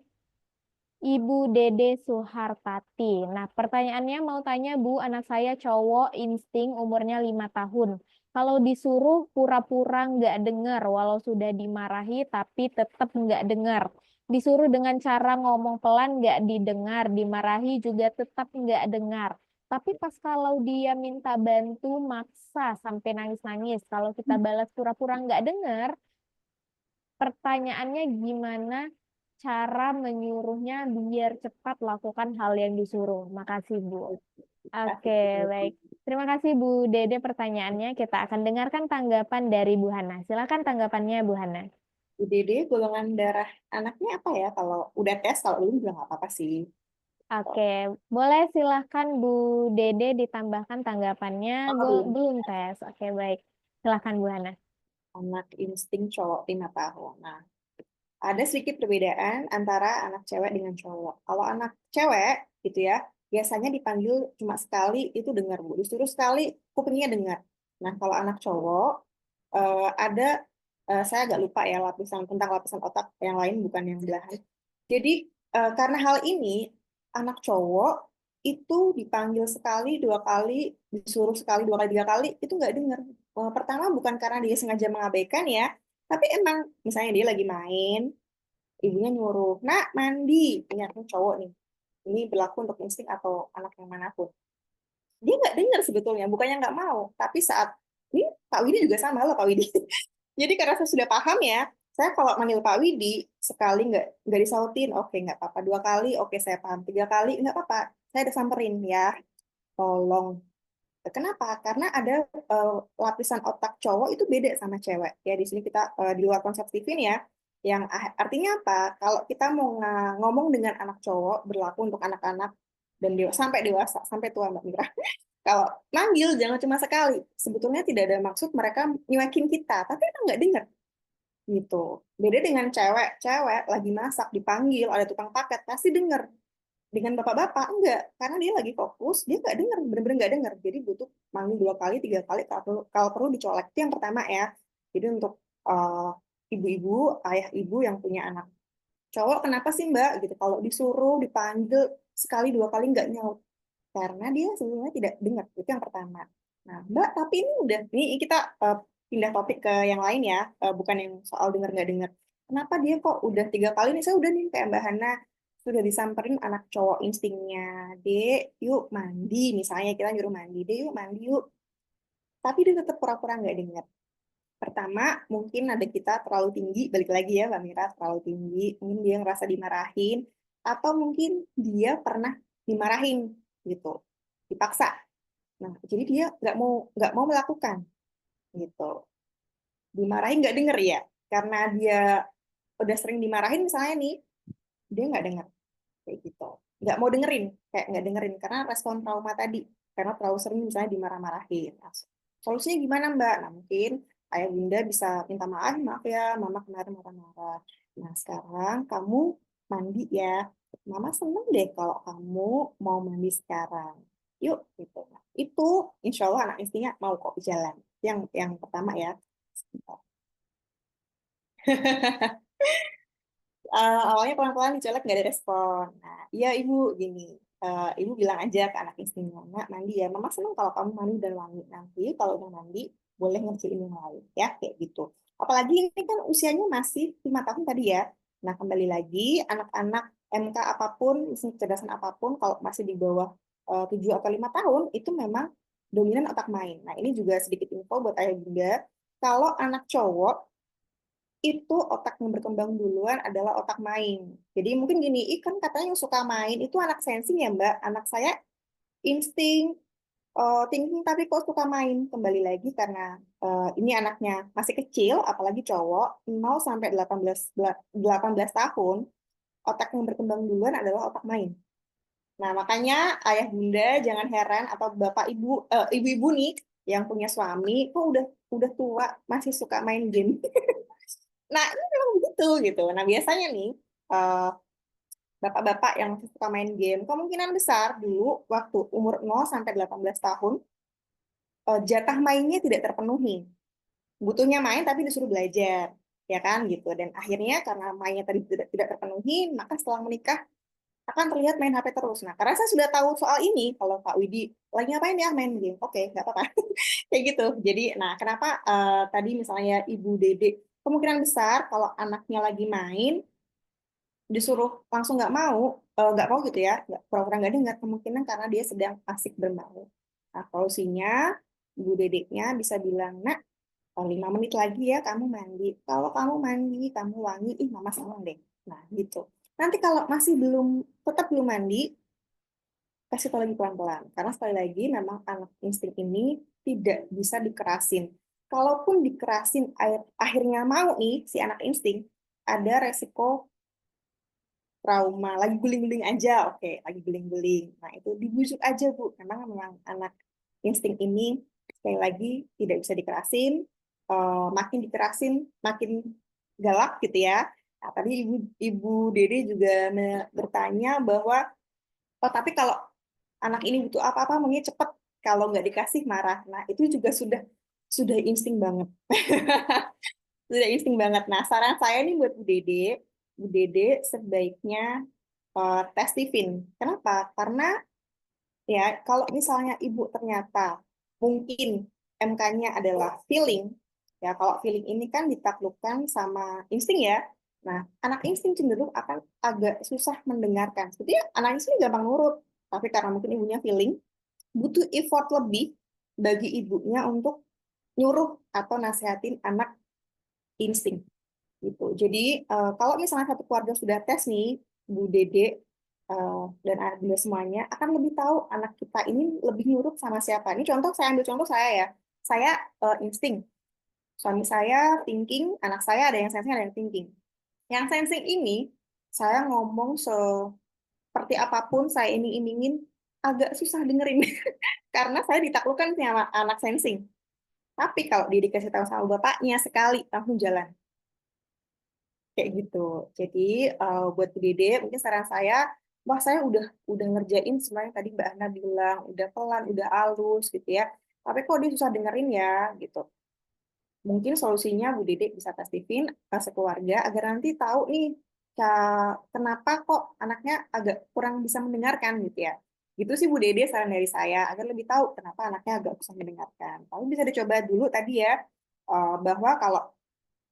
Ibu Dede Suhartati. Nah, pertanyaannya mau tanya Bu, anak saya cowok insting umurnya 5 tahun. Kalau disuruh pura-pura nggak dengar, walau sudah dimarahi tapi tetap nggak dengar. Disuruh dengan cara ngomong pelan nggak didengar, dimarahi juga tetap nggak dengar. Tapi pas kalau dia minta bantu maksa sampai nangis-nangis. Kalau kita balas pura-pura nggak dengar, pertanyaannya gimana cara menyuruhnya biar cepat lakukan hal yang disuruh. Makasih, Bu. Oke, baik. Terima kasih, Bu Dede, pertanyaannya. Kita akan dengarkan tanggapan dari Bu Hana. Silakan tanggapannya, Bu Hana. Dede golongan darah anaknya apa ya? Kalau udah tes, kalau belum juga nggak apa-apa sih. Oke, boleh silahkan Bu Dede ditambahkan tanggapannya. Belum. Belum tes. Oke, baik. Silahkan, Bu Hana. Anak insting cowok 5 tahun. Nah, ada sedikit perbedaan antara anak cewek dengan cowok. Kalau anak cewek, gitu ya, biasanya dipanggil cuma sekali, itu dengar, Bu. Disuruh sekali, kupingnya dengar. Nah, kalau anak cowok, ada, saya agak lupa ya, tentang lapisan otak yang lain, bukan yang belahan. Jadi, karena hal ini, anak cowok itu dipanggil sekali, 2 kali, disuruh sekali, 2 kali, 3 kali, itu nggak dengar. Pertama, bukan karena dia sengaja mengabaikan ya, tapi emang misalnya dia lagi main, ibunya nyuruh, nak mandi, ini artinya cowok nih. Ini berlaku untuk insting atau anak yang manapun. Dia nggak dengar sebetulnya, bukannya nggak mau, tapi saat ini Pak Widi juga sama loh Pak Widi. Jadi karena saya sudah paham ya, saya kalau manggil Pak Widi sekali nggak disautin, oke nggak apa-apa. 2 kali, oke saya paham. 3 kali nggak apa-apa, saya udah samperin ya, tolong. Kenapa? Karena ada lapisan otak cowok itu beda sama cewek. Ya di sini kita di luar konsep Steven ya. Yang artinya apa? Kalau kita mau ngomong dengan anak cowok berlaku untuk anak-anak dan sampai dewasa, sampai tua Mbak Mira. Kalau manggil jangan cuma sekali. Sebetulnya tidak ada maksud mereka nyuekin kita, tapi kita nggak dengar gitu. Beda dengan cewek, cewek lagi masak dipanggil ada tukang paket pasti dengar. Dengan bapak-bapak enggak, karena dia lagi fokus, dia nggak dengar, bener-bener nggak dengar. Jadi butuh manggil 2 kali, 3 kali, kalau perlu dicolek. Itu yang pertama ya. Jadi untuk ibu-ibu, ayah ibu yang punya anak cowok, kenapa sih Mbak? Gitu. Kalau disuruh dipanggil sekali 2 kali nggak nyaut, karena dia sebenarnya tidak dengar. Itu yang pertama. Nah, Mbak, tapi ini kita pindah topik ke yang lain ya, bukan yang soal dengar nggak dengar. Kenapa dia kok udah 3 kali nih? Saya udah nih kayak Mbak Hana sudah disamperin anak cowok instingnya, Dek, yuk mandi, misalnya kita nyuruh mandi, Dek, yuk mandi yuk. Tapi dia tetap pura-pura nggak dengar. Pertama, mungkin ada kita terlalu tinggi, balik lagi ya Mbak Mira, terlalu tinggi, mungkin dia ngerasa dimarahin, atau mungkin dia pernah dimarahin gitu, dipaksa. Nah, jadi dia nggak mau melakukan gitu. Dimarahin nggak denger ya, karena dia udah sering dimarahin misalnya nih, dia nggak denger kayak gitu. Nggak mau dengerin, kayak nggak dengerin karena respon trauma tadi, karena terlalu sering misalnya dimarah-marahin. Nah, solusinya gimana Mbak? Nah, mungkin ayah bunda bisa minta maaf, maaf ya, mama kemarin marah-marah. Nah, sekarang kamu mandi ya. Mama seneng deh kalau kamu mau mandi sekarang. Yuk, gitu. Nah, itu insya Allah anak istrinya mau kok jalan. Yang pertama ya. Awalnya pelan-pelan dicolek nggak ada respon. Nah, iya ibu gini, ibu bilang aja ke anak istrinya, nak mandi ya. Mama senang kalau kamu mandi dan wangi. Nanti kalau udah mandi boleh ngerjain yang lain ya kayak gitu. Apalagi ini kan usianya masih 5 tahun tadi ya. Nah kembali lagi anak-anak MK apapun, kecerdasan apapun, kalau masih di bawah 7 atau 5 tahun itu memang dominan otak main. Nah ini juga sedikit info buat ayah bunda. Kalau anak cowok itu otak yang berkembang duluan adalah otak main. Jadi mungkin gini, kan katanya yang suka main itu anak sensing ya Mbak. Anak saya insting, thinking tapi kok suka main. Kembali lagi karena ini anaknya masih kecil, apalagi cowok, 0 sampai 18 tahun, otak yang berkembang duluan adalah otak main. Nah, makanya ayah bunda jangan heran atau bapak ibu, ibu-ibu nih yang punya suami kok udah tua masih suka main game. Nah, ini memang begitu gitu. Nah, biasanya nih bapak-bapak yang suka main game, kemungkinan besar dulu waktu umur 0 sampai 18 tahun jatah mainnya tidak terpenuhi. Butuhnya main tapi disuruh belajar, ya kan gitu. Dan akhirnya karena mainnya tadi tidak terpenuhi, maka setelah menikah akan terlihat main HP terus. Nah, karena saya sudah tahu soal ini, kalau Kak Widi lagi ngapain ya main game, oke, nggak apa-apa. Kayak gitu. Jadi, nah kenapa tadi misalnya Ibu Dede, kemungkinan besar kalau anaknya lagi main, disuruh langsung nggak mau gitu ya, pura-pura nggak dengar, kemungkinan karena dia sedang asik bermain. Nah, solusinya, Ibu Dedeknya bisa bilang, nak, 5 menit lagi ya kamu mandi. Kalau kamu mandi, kamu wangi, mama senang deh. Nah, gitu. Nanti kalau masih tetap belum mandi, kasih tahu lagi pelan-pelan. Karena sekali lagi, memang anak insting ini tidak bisa dikerasin. Kalaupun dikerasin, akhirnya mau nih si anak insting, ada resiko trauma. Lagi guling-guling aja, oke, lagi guling-guling. Nah, itu dibujuk aja, Bu. Memang anak insting ini, sekali lagi, tidak bisa dikerasin. Makin dikerasin, makin galak gitu ya. Nah, tadi Ibu Dede juga bertanya bahwa, oh tapi kalau anak ini butuh apa-apa maunya cepet, kalau nggak dikasih marah. Nah itu juga sudah insting banget. Sudah insting banget. Nah saran saya nih buat Bu Dede sebaiknya tes Tivin. Kenapa? Karena ya kalau misalnya ibu ternyata mungkin MK-nya adalah feeling, ya kalau feeling ini kan ditaklukkan sama insting ya. Nah, anak insting cenderung akan agak susah mendengarkan. Sebetulnya anak insting gampang nurut, tapi karena mungkin ibunya feeling, butuh effort lebih bagi ibunya untuk nyuruh atau nasihatin anak insting gitu. Jadi kalau misalnya satu keluarga sudah tes nih, Bu Dede dan Bunda semuanya akan lebih tahu anak kita ini lebih nurut sama siapa. Ini saya ambil contoh saya ya. Saya insting, suami saya thinking, anak saya ada yang sensing, ada yang thinking. Yang sensing ini saya ngomong seperti apapun saya iming-imingin agak susah dengerin karena saya ditaklukkan sama anak sensing. Tapi kalau dia dikasih tahu sama bapaknya sekali langsung jalan. Kayak gitu. Jadi buat Bu Dede mungkin saran saya, wah saya udah ngerjain semuanya tadi Mbak Hana bilang, udah pelan, udah halus gitu ya. Tapi kok dia susah dengerin ya gitu. Mungkin solusinya Bu Dede bisa testifin sekeluarga agar nanti tahu nih kenapa kok anaknya agak kurang bisa mendengarkan gitu ya. Gitu sih Bu Dede saran dari saya agar lebih tahu kenapa anaknya agak susah mendengarkan. Tapi bisa dicoba dulu tadi ya bahwa kalau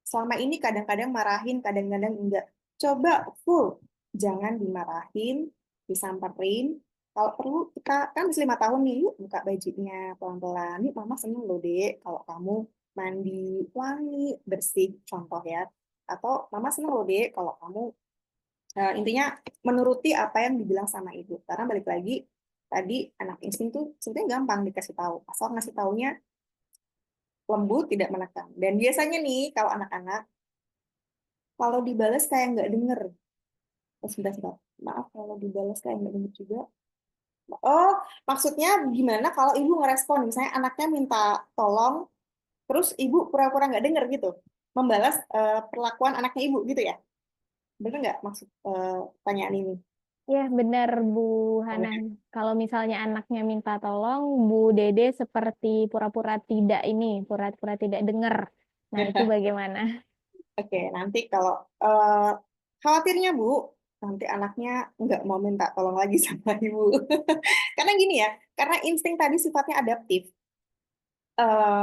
selama ini kadang-kadang marahin, kadang-kadang enggak. Coba full, jangan dimarahin, disamperin. Kalau perlu kita kan masih 5 tahun nih, yuk buka bajunya pelan-pelan. Yuk mama seneng loh dek, kalau kamu mandi wangi, bersih, contoh ya. Atau mama seneng loh dek, kalau kamu intinya menuruti apa yang dibilang sama ibu. Karena balik lagi tadi anak insting tuh sebenarnya gampang dikasih tahu. Asal ngasih taunya lembut, tidak menekan. Dan biasanya nih kalau anak-anak kalau dibalas kayak nggak denger. Oh, sebentar. Maaf kalau dibalas kayak nggak denger juga. Oh, maksudnya gimana kalau ibu ngerespon? Misalnya anaknya minta tolong, terus ibu pura-pura nggak denger gitu. Membalas perlakuan anaknya ibu gitu ya? Bener nggak maksud pertanyaan ini? Ya, benar Bu Hana. Kalau misalnya anaknya minta tolong, Bu Dede seperti pura-pura tidak dengar. Nah, itu bagaimana? Oke, nanti kalau Khawatirnya Bu, nanti anaknya nggak mau minta tolong lagi sama ibu. Karena gini ya, karena insting tadi sifatnya adaptif.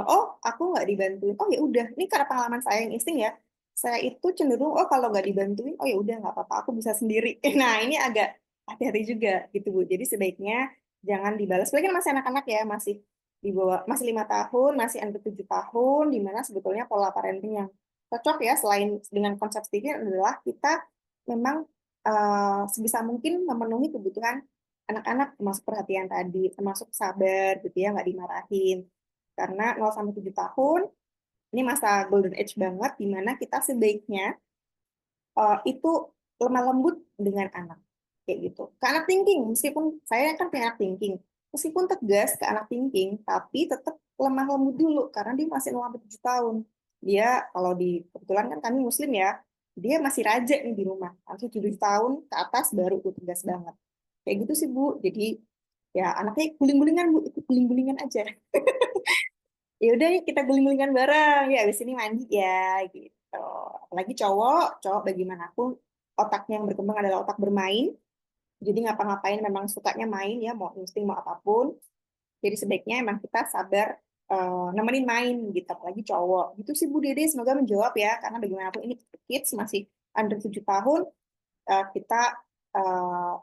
Oh, aku nggak dibantuin. Oh ya udah, ini karena pengalaman saya yang insting ya. Saya itu cenderung, oh kalau nggak dibantuin, oh ya udah nggak apa-apa, aku bisa sendiri. Nah ini agak hati-hati juga gitu Bu. Jadi sebaiknya jangan dibalas. Apalagi kan masih anak-anak ya, masih di bawah, masih 5 tahun, masih under 7 tahun, di mana sebetulnya pola parenting yang cocok ya selain dengan konsep Steven adalah kita memang sebisa mungkin memenuhi kebutuhan anak-anak, termasuk perhatian tadi, termasuk sabar gitu ya, nggak dimarahin karena 0 sampai 7 tahun ini masa golden age banget di mana kita sebaiknya itu lemah lembut dengan anak kayak gitu. Ke anak thinking, meskipun saya kan punya anak thinking, meskipun tegas ke anak thinking, tapi tetap lemah lembut dulu karena dia masih 0 sampai 7 tahun. Dia kalau di kebetulan kan kami muslim ya, dia masih raja nih di rumah. Langsung 7 tahun ke atas baru tuh tegas banget. Kayak gitu sih Bu. Jadi ya anaknya guling-gulingan Bu, itu guling-gulingan aja. Ya udah yuk kita guling-gulingan bareng ya abis ini mandi ya gitu. Apalagi cowok cowok bagaimanapun otaknya yang berkembang adalah otak bermain, jadi ngapa-ngapain memang sukanya main ya, mau insting mau apapun. Jadi sebaiknya emang kita sabar nemenin main gitu, apalagi cowok gitu sih Bu Dede. Semoga menjawab ya, karena bagaimanapun ini kids masih under 7 tahun. Kita eh,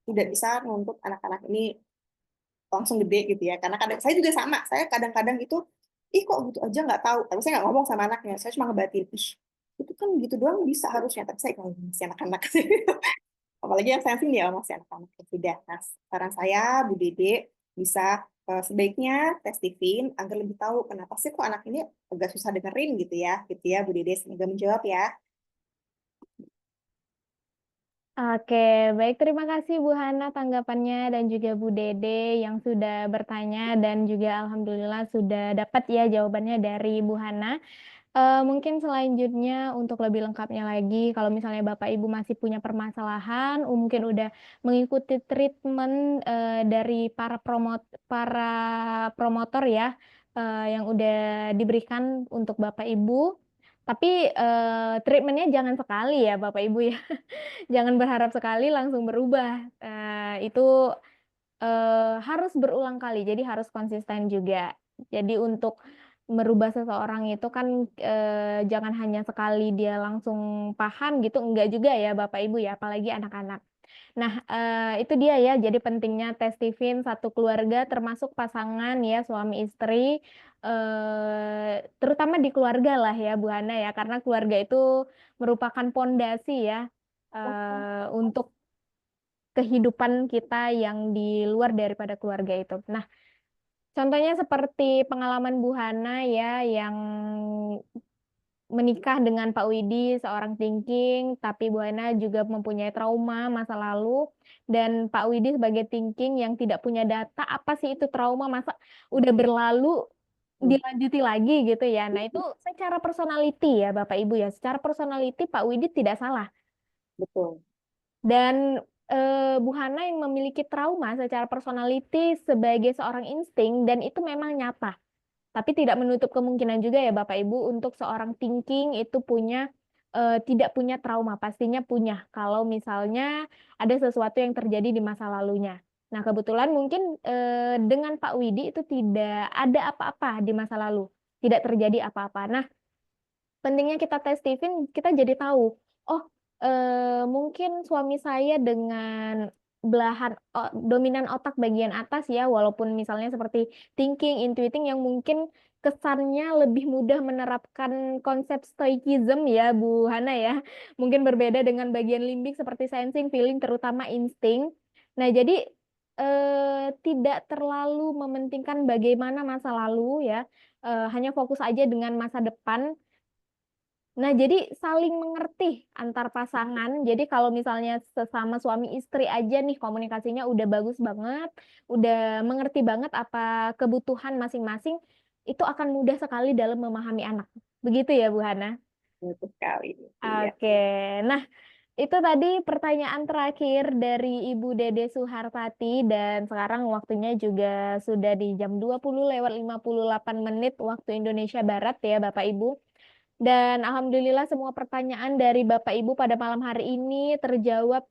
tidak bisa nuntut anak-anak ini langsung gede gitu ya, karena kadang saya juga sama, saya kadang-kadang itu kok gitu aja nggak tahu, tapi saya nggak ngomong sama anaknya, saya cuma ngebatin, itu kan gitu doang bisa harusnya, tapi saya kalau masih anak-anak apalagi yang sensing dia masih anak-anak ya sudah. Nah saran saya Bu Dede bisa sebaiknya tes Steven agar lebih tahu kenapa sih kok anak ini agak susah dengerin gitu ya Bu Dede. Semoga menjawab ya. Oke, baik. Terima kasih Bu Hana tanggapannya dan juga Bu Dede yang sudah bertanya dan juga alhamdulillah sudah dapat ya jawabannya dari Bu Hana. Mungkin selanjutnya untuk lebih lengkapnya lagi, kalau misalnya Bapak Ibu masih punya permasalahan, mungkin udah mengikuti treatment dari para promotor ya, yang udah diberikan untuk Bapak Ibu. Tapi treatmentnya jangan sekali ya Bapak Ibu ya. Jangan berharap sekali langsung berubah. Itu harus berulang kali, jadi harus konsisten juga. Jadi untuk merubah seseorang itu kan jangan hanya sekali dia langsung paham gitu, enggak juga ya Bapak Ibu ya, apalagi anak-anak. Nah, itu dia ya, jadi pentingnya tes Steven satu keluarga termasuk pasangan ya, suami istri, terutama di keluarga lah ya Bu Hana ya, karena keluarga itu merupakan pondasi ya untuk kehidupan kita yang di luar daripada keluarga itu. Nah, contohnya seperti pengalaman Bu Hana ya, yang menikah dengan Pak Widi, seorang thinking, tapi Bu Hana juga mempunyai trauma masa lalu, dan Pak Widi sebagai thinking yang tidak punya data, apa sih itu trauma, masa udah berlalu, dilanjuti lagi gitu ya. Nah, itu secara personality ya Bapak Ibu ya, secara personality Pak Widi tidak salah. Betul. Dan Bu Hana yang memiliki trauma secara personality sebagai seorang insting, dan itu memang nyata. Tapi tidak menutup kemungkinan juga ya Bapak Ibu untuk seorang thinking itu tidak punya trauma, pastinya punya. Kalau misalnya ada sesuatu yang terjadi di masa lalunya. Nah kebetulan mungkin dengan Pak Widi itu tidak ada apa-apa di masa lalu, tidak terjadi apa-apa. Nah pentingnya kita tes Steven, kita jadi tahu, oh mungkin suami saya dengan belahan dominan otak bagian atas ya, walaupun misalnya seperti thinking, intuiting yang mungkin kesannya lebih mudah menerapkan konsep stoicism ya Bu Hana ya, mungkin berbeda dengan bagian limbik seperti sensing, feeling, terutama insting. Nah jadi tidak terlalu mementingkan bagaimana masa lalu ya, hanya fokus aja dengan masa depan. Nah, jadi saling mengerti antar pasangan. Jadi kalau misalnya sesama suami istri aja nih komunikasinya udah bagus banget, udah mengerti banget apa kebutuhan masing-masing, itu akan mudah sekali dalam memahami anak. Begitu ya, Bu Hana? Betul sekali. Iya. Oke. Nah, itu tadi pertanyaan terakhir dari Ibu Dede Suhartati, dan sekarang waktunya juga sudah di jam 20 lewat 58 menit waktu Indonesia Barat ya, Bapak Ibu. Dan alhamdulillah semua pertanyaan dari Bapak Ibu pada malam hari ini terjawab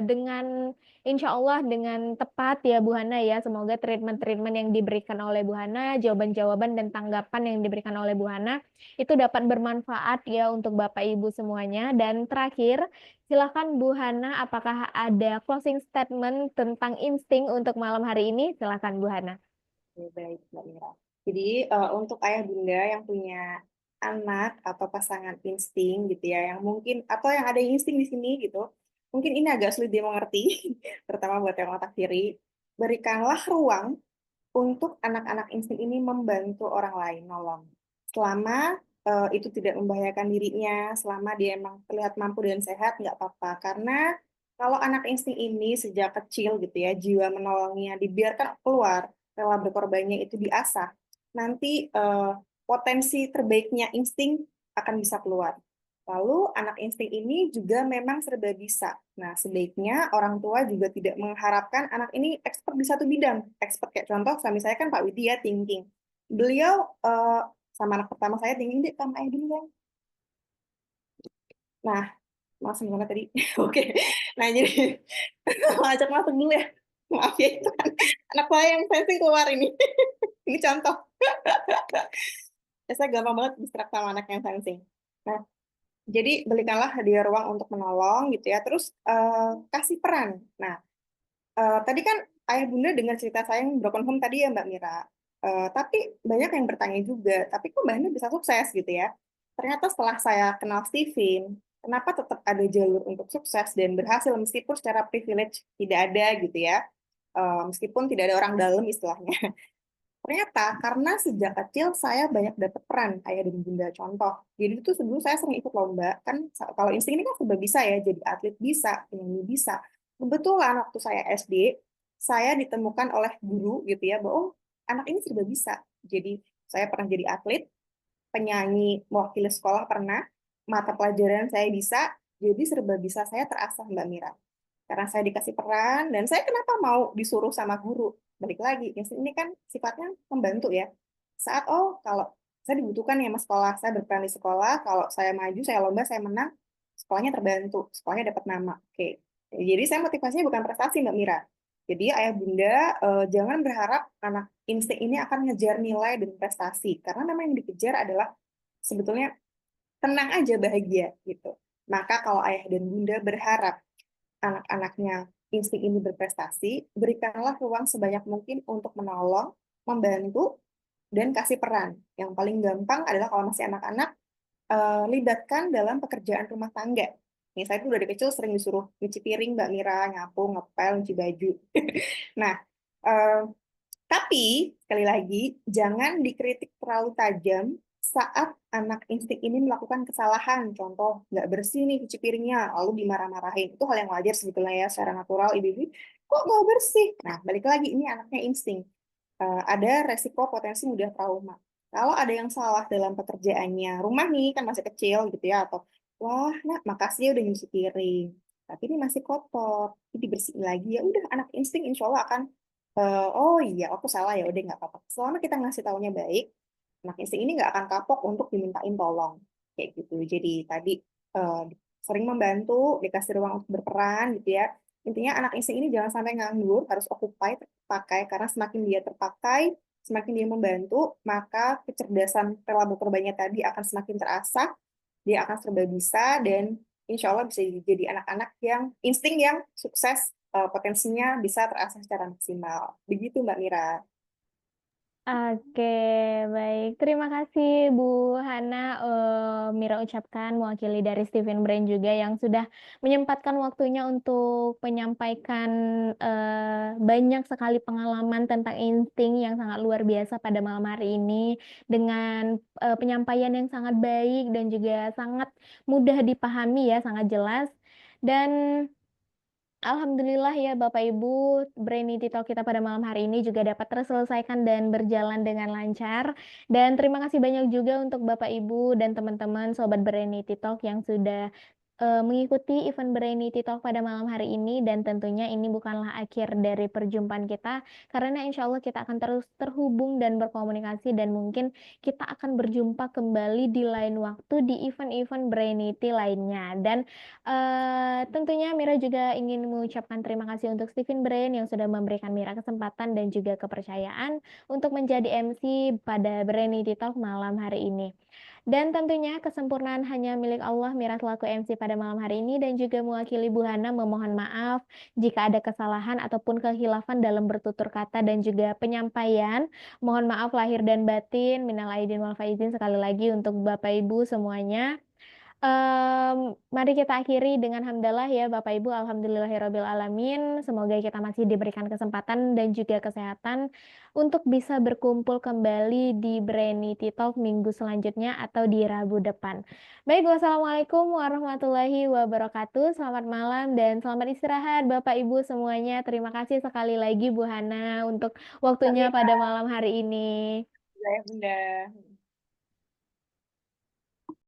dengan insya Allah dengan tepat ya Bu Hana ya. Semoga treatment-treatment yang diberikan oleh Bu Hana, jawaban-jawaban dan tanggapan yang diberikan oleh Bu Hana itu dapat bermanfaat ya untuk Bapak Ibu semuanya. Dan terakhir, silakan Bu Hana, apakah ada closing statement tentang insting untuk malam hari ini? Silakan Bu Hana. Oke, baik, Mbak Mira. Jadi untuk ayah bunda yang punya anak atau pasangan insting gitu ya, yang mungkin atau yang ada insting di sini gitu, mungkin ini agak sulit dia mengerti, terutama buat yang otak kiri. Berikanlah ruang untuk anak-anak insting ini membantu orang lain, nolong. Selama itu tidak membahayakan dirinya, selama dia emang terlihat mampu dan sehat, nggak apa-apa. Karena kalau anak insting ini sejak kecil gitu ya, jiwa menolongnya dibiarkan keluar, rela berkorbannya itu diasah, nanti potensi terbaiknya insting akan bisa keluar. Lalu anak insting ini juga memang serba bisa. Nah, sebaiknya orang tua juga tidak mengharapkan anak ini expert di satu bidang. Expert kayak contoh, suami saya kan Pak Widya thinking. Beliau sama anak pertama saya thinking, Dek, sama ayah dulu ya. Nah, langsung banget tadi. Oke. Nah, jadi ajak masuk dulu ya. Maaf ya, itu kan anak saya yang sensing keluar ini. Ini contoh. Ya, saya gampang banget distract sama anak yang sensing. Nah, jadi berikanlah dia ruang untuk menolong gitu ya. Terus kasih peran. Nah, tadi kan ayah bunda dengar cerita saya yang broken home tadi ya Mbak Mira. Tapi banyak yang bertanya juga, tapi kok Mbak Mira bisa sukses gitu ya? Ternyata setelah saya kenal Steven, kenapa tetap ada jalur untuk sukses dan berhasil meskipun secara privilege tidak ada gitu ya. Meskipun tidak ada orang dalam istilahnya. Ternyata karena sejak kecil saya banyak dapat peran ayah dan bunda contoh. Jadi itu sebelum saya sering ikut lomba, kan kalau insting ini kan serba bisa ya, jadi atlet bisa, penyanyi bisa. Kebetulan waktu saya SD, saya ditemukan oleh guru gitu ya, bahwa oh, anak ini serba bisa. Jadi saya pernah jadi atlet, penyanyi, mewakili sekolah pernah, mata pelajaran saya bisa, jadi serba bisa saya terasah Mbak Mira. Karena saya dikasih peran, dan saya kenapa mau disuruh sama guru? Balik lagi, ini kan sifatnya membantu ya. Saat, oh, kalau saya dibutuhkan ya mas sekolah, saya berperan di sekolah, kalau saya maju, saya lomba, saya menang, sekolahnya terbantu, sekolahnya dapat nama. Oke. Jadi saya motivasinya bukan prestasi, Mbak Mira. Jadi ayah bunda jangan berharap anak insting ini akan ngejar nilai dan prestasi, karena memang yang dikejar adalah sebetulnya tenang aja, bahagia gitu. Maka kalau ayah dan bunda berharap anak-anaknya insting ini berprestasi, berikanlah ruang sebanyak mungkin untuk menolong, membantu, dan kasih peran. Yang paling gampang adalah kalau masih anak-anak, libatkan dalam pekerjaan rumah tangga. Nih, saya tuh dari kecil sering disuruh nyuci piring, Mbak Mira, nyapu, ngepel, nyuci baju. Nah, tapi sekali lagi, jangan dikritik terlalu tajam saat anak insting ini melakukan kesalahan. Contoh, nggak bersih nih cuci piringnya, lalu dimarah-marahin. Itu hal yang wajar sebetulnya ya, secara natural ibu-ibu. Kok nggak bersih? Nah, balik lagi, ini anaknya insting. Ada resiko potensi mudah trauma. Kalau ada yang salah dalam pekerjaannya, rumah nih kan masih kecil gitu ya, atau wah, nak makasih ya udah nyuci piring, tapi ini masih kotor, ini dibersihin lagi ya udah anak insting insya Allah akan oh iya aku salah ya udah nggak apa-apa. Selama kita ngasih taunya baik, anak insting ini nggak akan kapok untuk dimintain tolong kayak gitu. Jadi tadi eh, sering membantu, dikasih ruang untuk berperan gitu ya. Intinya anak insting ini jangan sampai nganggur, harus occupied, terpakai, karena semakin dia terpakai, semakin dia membantu, maka kecerdasan rela bekorbannya tadi akan semakin terasah, dia akan serba bisa, dan insya Allah bisa jadi anak-anak yang insting yang sukses, potensinya bisa terasah secara maksimal. Begitu Mbak Mira. Oke, baik. Terima kasih Bu Hana. Mira ucapkan mewakili dari Steven Brain juga yang sudah menyempatkan waktunya untuk menyampaikan banyak sekali pengalaman tentang insting yang sangat luar biasa pada malam hari ini dengan penyampaian yang sangat baik dan juga sangat mudah dipahami ya, sangat jelas. Dan alhamdulillah ya Bapak Ibu, Brainity Talk kita pada malam hari ini juga dapat terselesaikan dan berjalan dengan lancar. Dan terima kasih banyak juga untuk Bapak Ibu dan teman-teman Sobat Brainity Talk yang sudah mengikuti event Brainy Talk pada malam hari ini, dan tentunya ini bukanlah akhir dari perjumpaan kita, karena insya Allah kita akan terus terhubung dan berkomunikasi, dan mungkin kita akan berjumpa kembali di lain waktu di event-event Brainy lainnya. Dan tentunya Mira juga ingin mengucapkan terima kasih untuk Stephen Brain yang sudah memberikan Mira kesempatan dan juga kepercayaan untuk menjadi MC pada Brainy Talk malam hari ini. Dan tentunya kesempurnaan hanya milik Allah. Mira selaku MC pada malam hari ini dan juga mewakili Bu Hana memohon maaf jika ada kesalahan ataupun kehilafan dalam bertutur kata dan juga penyampaian. Mohon maaf lahir dan batin. Minal aidin wal faizin sekali lagi untuk Bapak Ibu semuanya. Mari kita akhiri dengan hamdalah ya Bapak Ibu, alhamdulillahirabbil alamin. Semoga kita masih diberikan kesempatan dan juga kesehatan untuk bisa berkumpul kembali di Brainy Talk minggu selanjutnya atau di Rabu depan. Baik, wassalamualaikum warahmatullahi wabarakatuh. Selamat malam dan selamat istirahat Bapak Ibu semuanya. Terima kasih sekali lagi Bu Hana untuk waktunya pada malam hari ini. Bunda.